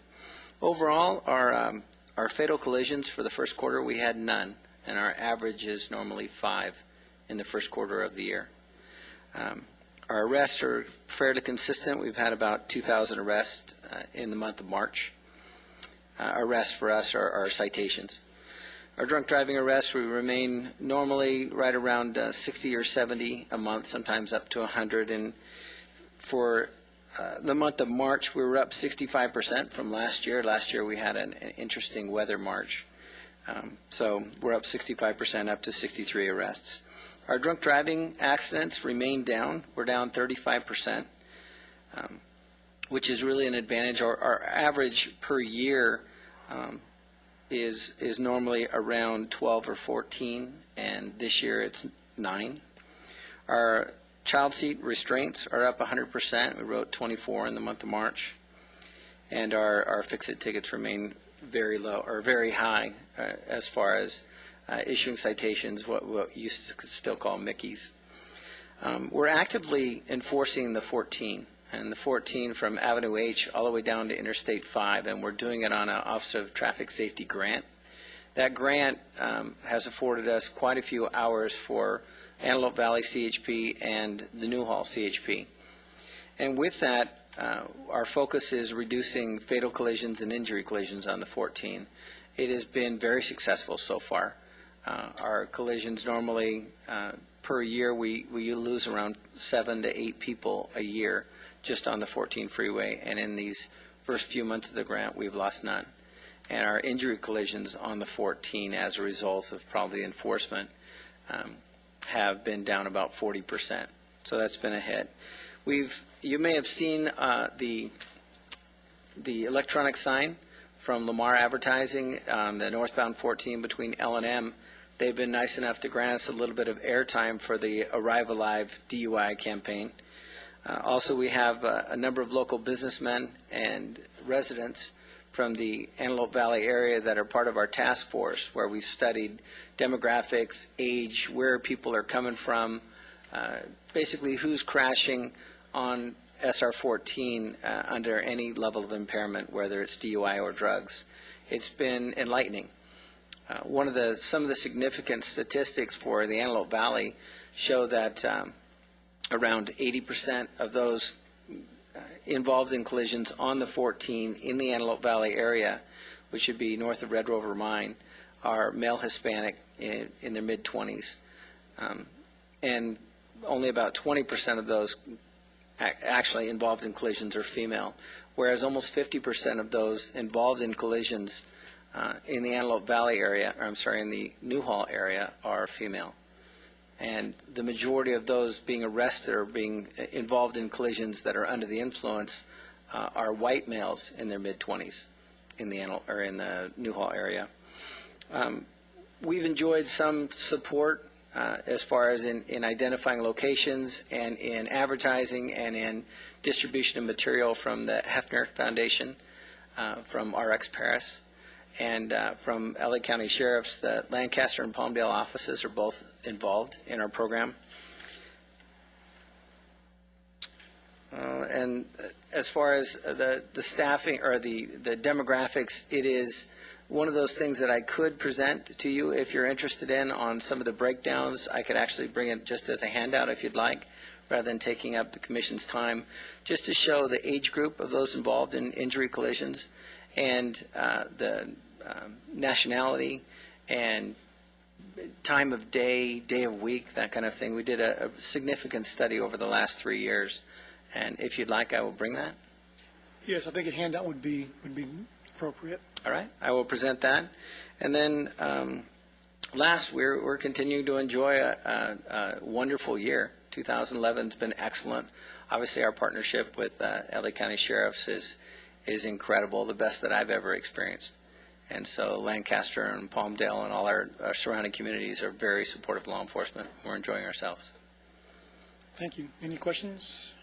Overall, our fatal collisions for the first quarter, we had none, and our average is normally 5 in the first quarter of the year. Our arrests are fairly consistent. We've had about 2,000 arrests in the month of March. Arrests for us are citations. Our drunk driving arrests, we remain normally right around 60 or 70 a month, sometimes up to 100. And for the month of March, we were up 65% from last year. Last year we had an interesting weather March. So we're up 65%, up to 63 arrests. Our drunk driving accidents remain down. We're down 35%, which is really an advantage. Our average per year is normally around 12 or 14, and this year it's 9. Our child seat restraints are up 100%. We wrote 24 in the month of March. And our fix-it tickets remain very low, or very high, as far as issuing citations, what you used to still call Mickeys. We're actively enforcing the 14, and the 14 from Avenue H all the way down to Interstate 5, and we're doing it on an Office of Traffic Safety grant. That grant has afforded us quite a few hours for Antelope Valley CHP and the Newhall CHP. And with that, our focus is reducing fatal collisions and injury collisions on the 14. It has been very successful so far. Our collisions normally, per year, we lose around 7 to 8 people a year just on the 14 freeway, and in these first few months of the grant, we've lost none. And our injury collisions on the 14, as a result of probably enforcement, have been down about 40%. So that's been a hit. You may have seen the electronic sign from Lamar Advertising on the northbound 14 between L&M. They've been nice enough to grant us a little bit of airtime for the Arrive Alive DUI campaign. Also, we have a number of local businessmen and residents from the Antelope Valley area that are part of our task force, where we've studied demographics, age, where people are coming from, basically who's crashing on SR-14 under any level of impairment, whether it's DUI or drugs. It's been enlightening. Some of the significant statistics for the Antelope Valley show that around 80% of those involved in collisions on the 14 in the Antelope Valley area, which would be north of Red Rover Mine, are male Hispanic in their mid-20s. And only about 20% of those actually involved in collisions are female, whereas almost 50% of those involved in collisions in the Antelope Valley area, in the Newhall area, are female. And the majority of those being arrested or being involved in collisions that are under the influence are white males in their mid-20s in the Newhall area. We've enjoyed some support as far as in identifying locations and in advertising and in distribution of material from the Hefner Foundation, from RX Paris, and from LA County Sheriffs. The Lancaster and Palmdale offices are both involved in our program. And as far as the staffing or the demographics, it is one of those things that I could present to you if you're interested in on some of the breakdowns. I could actually bring it just as a handout if you'd like, rather than taking up the Commission's time, just to show the age group of those involved in injury collisions and the nationality and time of day, day of week, that kind of thing. We did a significant study over the last 3 years, and if you'd like, I will bring that. Yes, I think a handout would be appropriate. All right, I will present that. And then last, we're continuing to enjoy a wonderful year. 2011 has been excellent. Obviously, our partnership with LA County Sheriffs is incredible, the best that I've ever experienced. And so Lancaster and Palmdale and all our surrounding communities are very supportive of law enforcement. We're enjoying ourselves. Thank you. Any questions?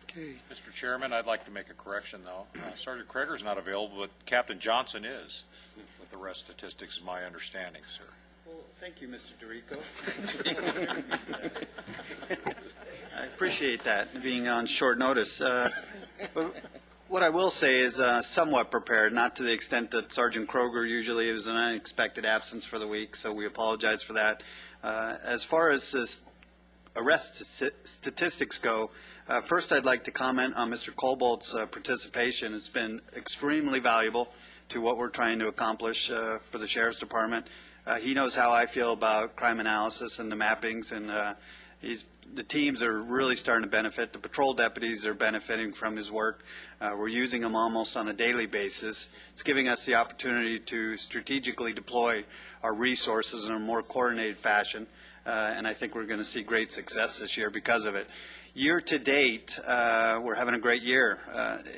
Okay. Mr. Chairman, I'd like to make a correction, though. Sergeant Krager's not available, but Captain Johnson is, with the rest statistics, is my understanding, sir. Well, thank you, Mr. DeRico. I appreciate that, being on short notice. But what I will say is somewhat prepared, not to the extent that Sergeant Kroger usually is an unexpected absence for the week, so we apologize for that. As far as this arrest statistics go, first I'd like to comment on Mr. Colbolt's participation. It's been extremely valuable to what we're trying to accomplish for the Sheriff's Department. He knows how I feel about crime analysis and the mappings, and the teams are really starting to benefit. The patrol deputies are benefiting from his work. We're using him almost on a daily basis. It's giving us the opportunity to strategically deploy our resources in a more coordinated fashion. and I think we're going to see great success this year because of it. Year to date, we're having a great year.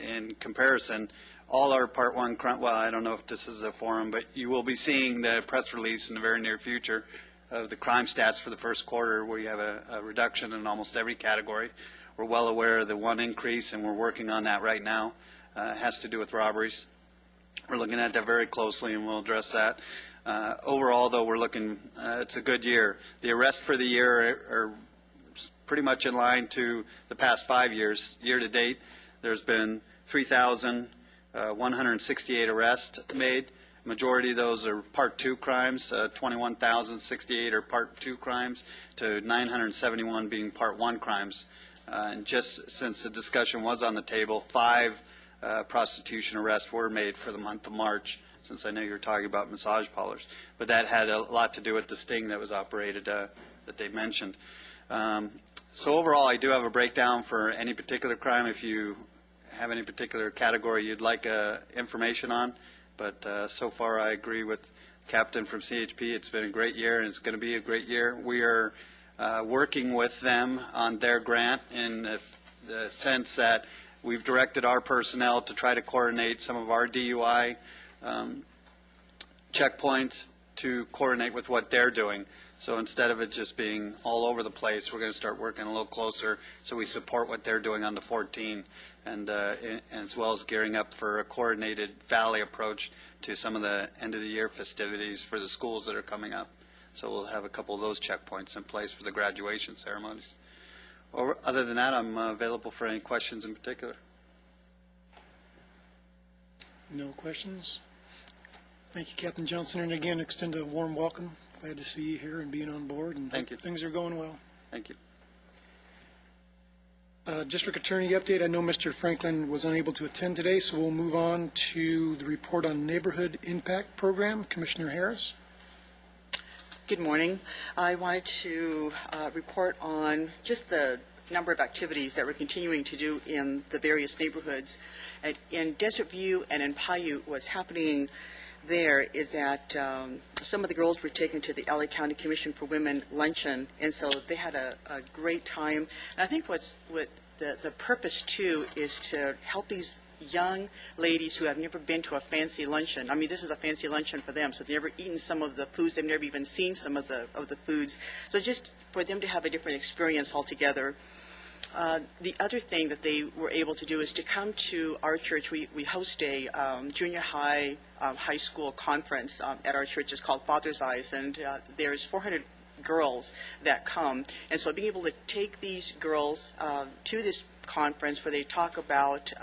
In comparison, all our Part 1 crime, well, I don't know if this is a forum, but you will be seeing the press release in the very near future of the crime stats for the first quarter, where you have a reduction in almost every category. We're well aware of the one increase, and we're working on that right now. It has to do with robberies. We're looking at that very closely, and we'll address that. Overall, though, we're looking, it's a good year. The arrests for the year are pretty much in line to the past 5 years. Year to date, there's been 3,168 arrests made. Majority of those are Part 2 crimes. 21,068 are Part 2 crimes, to 971 being Part 1 crimes. And just since the discussion was on the table, 5 prostitution arrests were made for the month of March, since I know you were talking about massage parlors. But that had a lot to do with the sting that was operated that they mentioned. So overall, I do have a breakdown for any particular crime if you have any particular category you'd like information on. But so far, I agree with Captain from CHP. It's been a great year, and it's going to be a great year. We are working with them on their grant in the sense that we've directed our personnel to try to coordinate some of our DUI checkpoints to coordinate with what they're doing. So instead of it just being all over the place, we're going to start working a little closer so we support what they're doing on the 14, and as well as gearing up for a coordinated valley approach to some of the end-of-the-year festivities for the schools that are coming up. So we'll have a couple of those checkpoints in place for the graduation ceremonies. Other than that, I'm available for any questions in particular. No questions? Thank you, Captain Johnson, and again, extend a warm welcome. Glad to see you here and being on board, and thank you. Things are going well. Thank you. District Attorney update. I know Mr. Franklin was unable to attend today, so we'll move on to the report on Neighborhood Impact Program. Commissioner Harris. Good morning. I wanted to report on just the number of activities that we're continuing to do in the various neighborhoods. In Desert View and in Paiute, what's happening there is that some of the girls were taken to the LA County Commission for Women luncheon, and so they had a great time. And I think what the purpose, too, is to help these young ladies who have never been to a fancy luncheon. I mean, this is a fancy luncheon for them, so they've never eaten some of the foods, they've never even seen some of the foods. So just for them to have a different experience altogether. The other thing that they were able to do is to come to our church. We host a junior high, high school conference at our church. It's called Father's Eyes, and there's 400 girls that come. And so being able to take these girls to this conference where they talk about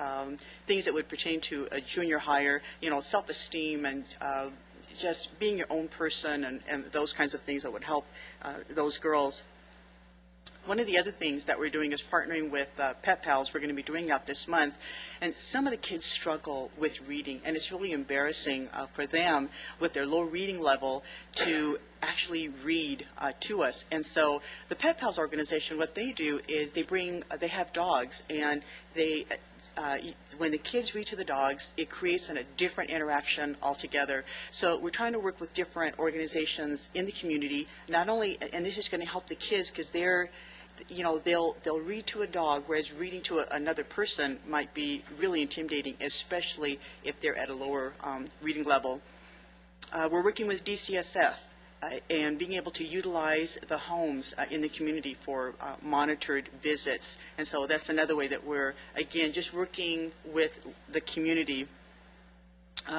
things that would pertain to a junior higher, self-esteem and just being your own person and those kinds of things that would help those girls. One of the other things that we're doing is partnering with Pet Pals. We're going to be doing that this month. And some of the kids struggle with reading, and it's really embarrassing for them with their low reading level to actually read to us. And so the Pet Pals organization, what they do is they have dogs, and they when the kids read to the dogs, it creates a different interaction altogether. So we're trying to work with different organizations in the community, not only, and this is going to help the kids because they'll read to a dog, whereas reading to another person might be really intimidating, especially if they're at a lower reading level. We're working with DCSF and being able to utilize the homes in the community for monitored visits. And so that's another way that we're, again, just working with the community.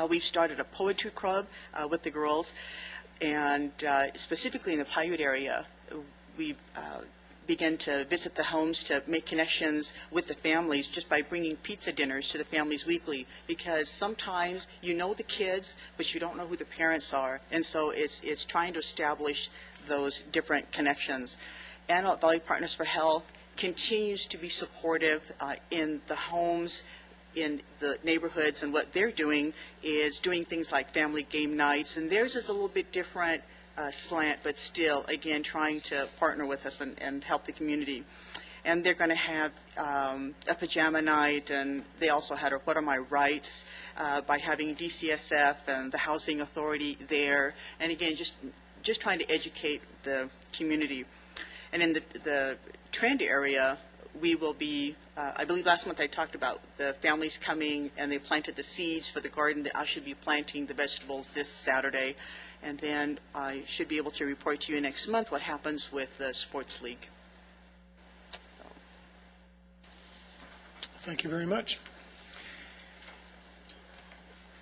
We've started a poetry club with the girls, and specifically in the Paiute area, we've begin to visit the homes to make connections with the families just by bringing pizza dinners to the families weekly, because sometimes you know the kids, but you don't know who the parents are. And so it's trying to establish those different connections. Antelope Valley Partners for Health continues to be supportive in the homes, in the neighborhoods, and what they're doing is doing things like family game nights, and theirs is a little bit different slant, but still, again, trying to partner with us and help the community. And they're going to have a pajama night, and they also had a What Are My Rights by having DCSF and the Housing Authority there. And again, just trying to educate the community. And in the Trend area, we will be, I believe last month I talked about the families coming and they planted the seeds for the garden. I should be planting the vegetables this Saturday. And then I should be able to report to you next month what happens with the sports league. Thank you very much.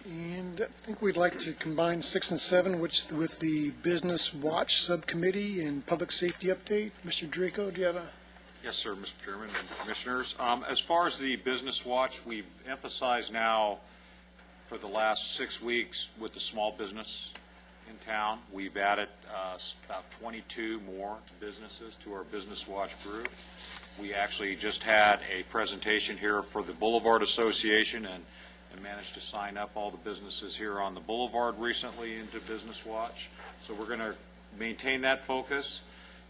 And I think we'd like to combine 6 and 7 with the Business Watch Subcommittee and Public Safety Update. Mr. Dorico, do you have a... Yes, sir, Mr. Chairman and Commissioners. As far as the Business Watch, we've emphasized now for the last 6 weeks with the small business in town. We've added about 22 more businesses to our Business Watch group. We actually just had a presentation here for the Boulevard Association and managed to sign up all the businesses here on the Boulevard recently into Business Watch. So we're going to maintain that focus.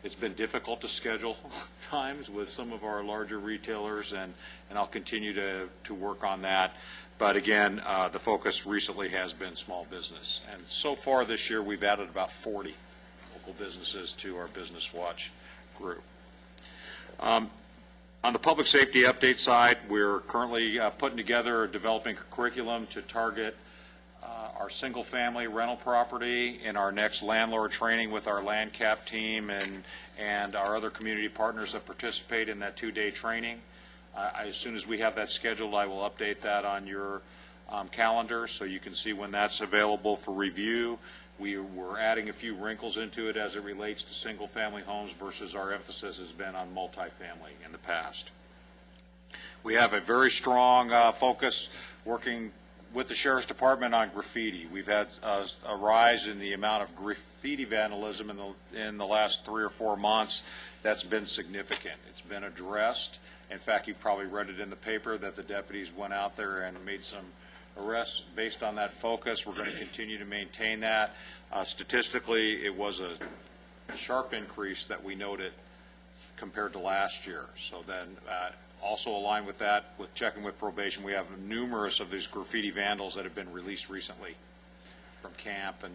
It's been difficult to schedule times with some of our larger retailers, and I'll continue to work on that. But again, the focus recently has been small business. And so far this year, we've added about 40 local businesses to our Business Watch group. On the public safety update side, we're currently putting together or developing a curriculum to target our single-family rental property in our next landlord training with our land cap team and our other community partners that participate in that 2-day training. As soon as we have that scheduled, I will update that on your calendar so you can see when that's available for review. We're adding a few wrinkles into it as it relates to single-family homes versus our emphasis has been on multifamily in the past. We have a very strong focus working with the Sheriff's Department on graffiti. We've had a rise in the amount of graffiti vandalism in the last 3 or 4 months. That's been significant. It's been addressed. In fact, you've probably read it in the paper that the deputies went out there and made some arrests based on that focus. We're going to continue to maintain that. Statistically, it was a sharp increase that we noted compared to last year. So then also aligned with that, with checking with probation, we have numerous of these graffiti vandals that have been released recently from camp and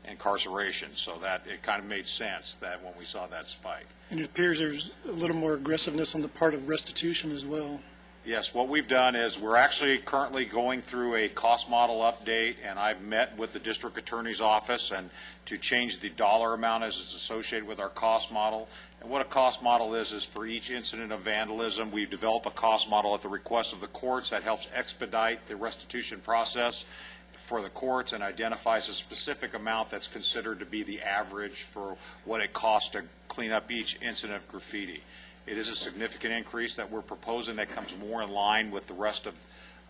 incarceration. So that it kind of made sense that when we saw that spike. And it appears there's a little more aggressiveness on the part of restitution as well. Yes, what we've done is we're actually currently going through a cost model update, and I've met with the district attorney's office and to change the dollar amount as it's associated with our cost model. And what a cost model is for each incident of vandalism, we develop a cost model at the request of the courts that helps expedite the restitution process for the courts and identifies a specific amount that's considered to be the average for what it costs to clean up each incident of graffiti. It is a significant increase that we're proposing that comes more in line with the rest of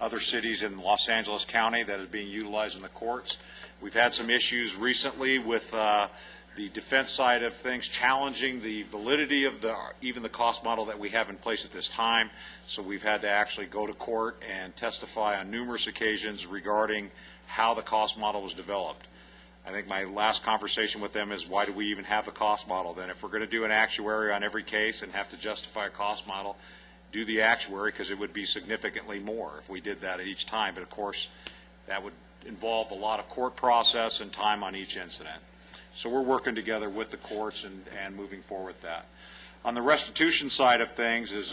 other cities in Los Angeles County that is being utilized in the courts. We've had some issues recently with the defense side of things challenging the validity of even the cost model that we have in place at this time. So we've had to actually go to court and testify on numerous occasions regarding how the cost model was developed. I think my last conversation with them is, why do we even have the cost model then? If we're going to do an actuary on every case and have to justify a cost model, do the actuary, because it would be significantly more if we did that at each time. But of course, that would involve a lot of court process and time on each incident. So we're working together with the courts and moving forward with that. On the restitution side of things is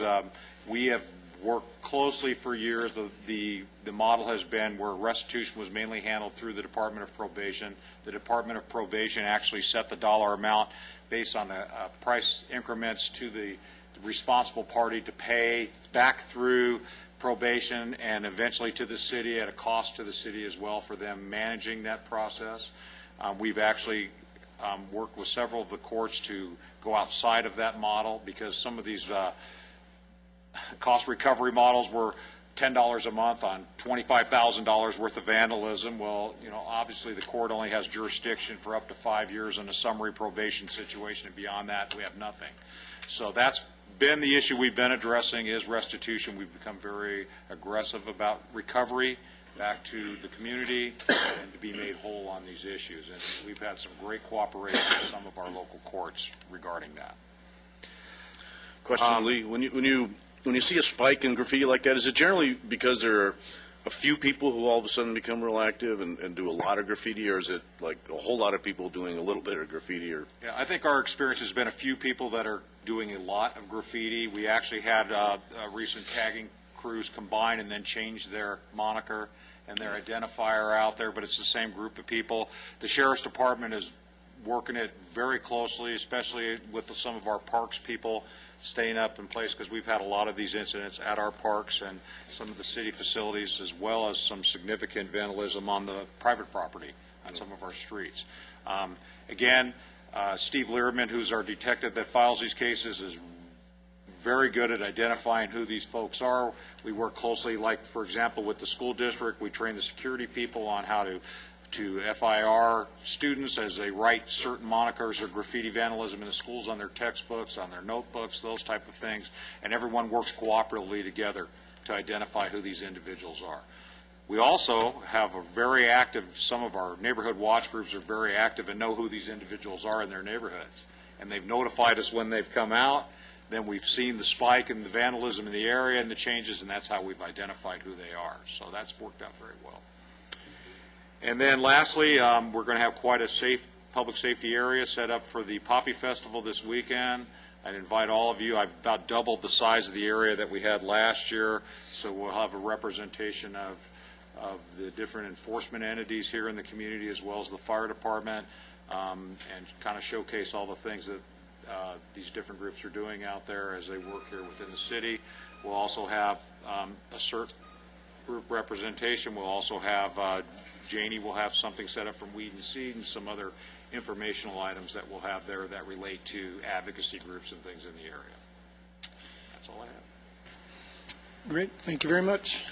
we have worked closely for years. The model has been where restitution was mainly handled through the Department of Probation. The Department of Probation actually set the dollar amount based on the price increments to the responsible party to pay back through probation and eventually to the city at a cost to the city as well for them managing that process. We've actually worked with several of the courts to go outside of that model because some of these cost recovery models were $10 a month on $25,000 worth of vandalism. Well, obviously the court only has jurisdiction for up to 5 years in a summary probation situation, and beyond that we have nothing. So that's been the issue we've been addressing, is restitution. We've become very aggressive about recovery back to the community and to be made whole on these issues. And we've had some great cooperation with some of our local courts regarding that. Question, Lee, when you see a spike in graffiti like that, is it generally because there are a few people who all of a sudden become real active and do a lot of graffiti, or is it like a whole lot of people doing a little bit of graffiti? Or Yeah, I think our experience has been a few people that are doing a lot of graffiti. We actually had recent tagging crews combine and then change their moniker and their identifier out there, but it's the same group of people. The Sheriff's Department is working it very closely, especially with some of our parks people staying up in place, because we've had a lot of these incidents at our parks and some of the city facilities, as well as some significant vandalism on the private property on some of our streets. Again, Steve Learman, who's our detective that files these cases, is very good at identifying who these folks are. We work closely, like, for example, with the school district. We train the security people on how to FIR students as they write certain monikers or graffiti vandalism in the schools on their textbooks, on their notebooks, those type of things, and everyone works cooperatively together to identify who these individuals are. We also have a very active, some of our neighborhood watch groups are very active and know who these individuals are in their neighborhoods, and they've notified us when they've come out. Then we've seen the spike in the vandalism in the area and the changes, and that's how we've identified who they are. So that's worked out very well. And then lastly, we're going to have quite a safe public safety area set up for the Poppy Festival this weekend. I'd invite all of you. I've about doubled the size of the area that we had last year, so we'll have a representation of the different enforcement entities here in the community, as well as the fire department, and kind of showcase all the things that these different groups are doing out there as they work here within the city. We'll also have a CERT group representation. We'll also have Janie will have something set up from Weed and Seed and some other informational items that we'll have there that relate to advocacy groups and things in the area. That's all I have. Great, thank you very much.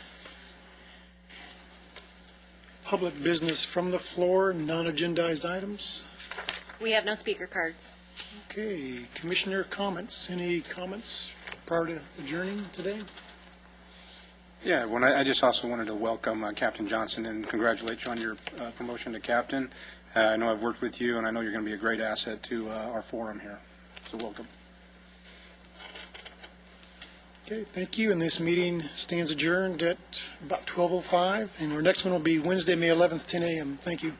Public business from the floor, non-agendized items. We have no speaker cards. Okay, commissioner comments. Any comments prior to adjourning today? Yeah, I just also wanted to welcome Captain Johnson and congratulate you on your promotion to captain. I know I've worked with you, and I know you're going to be a great asset to our forum here. So welcome. Okay, thank you. And this meeting stands adjourned at about 12:05. And our next one will be Wednesday, May 11th, 10 a.m. Thank you.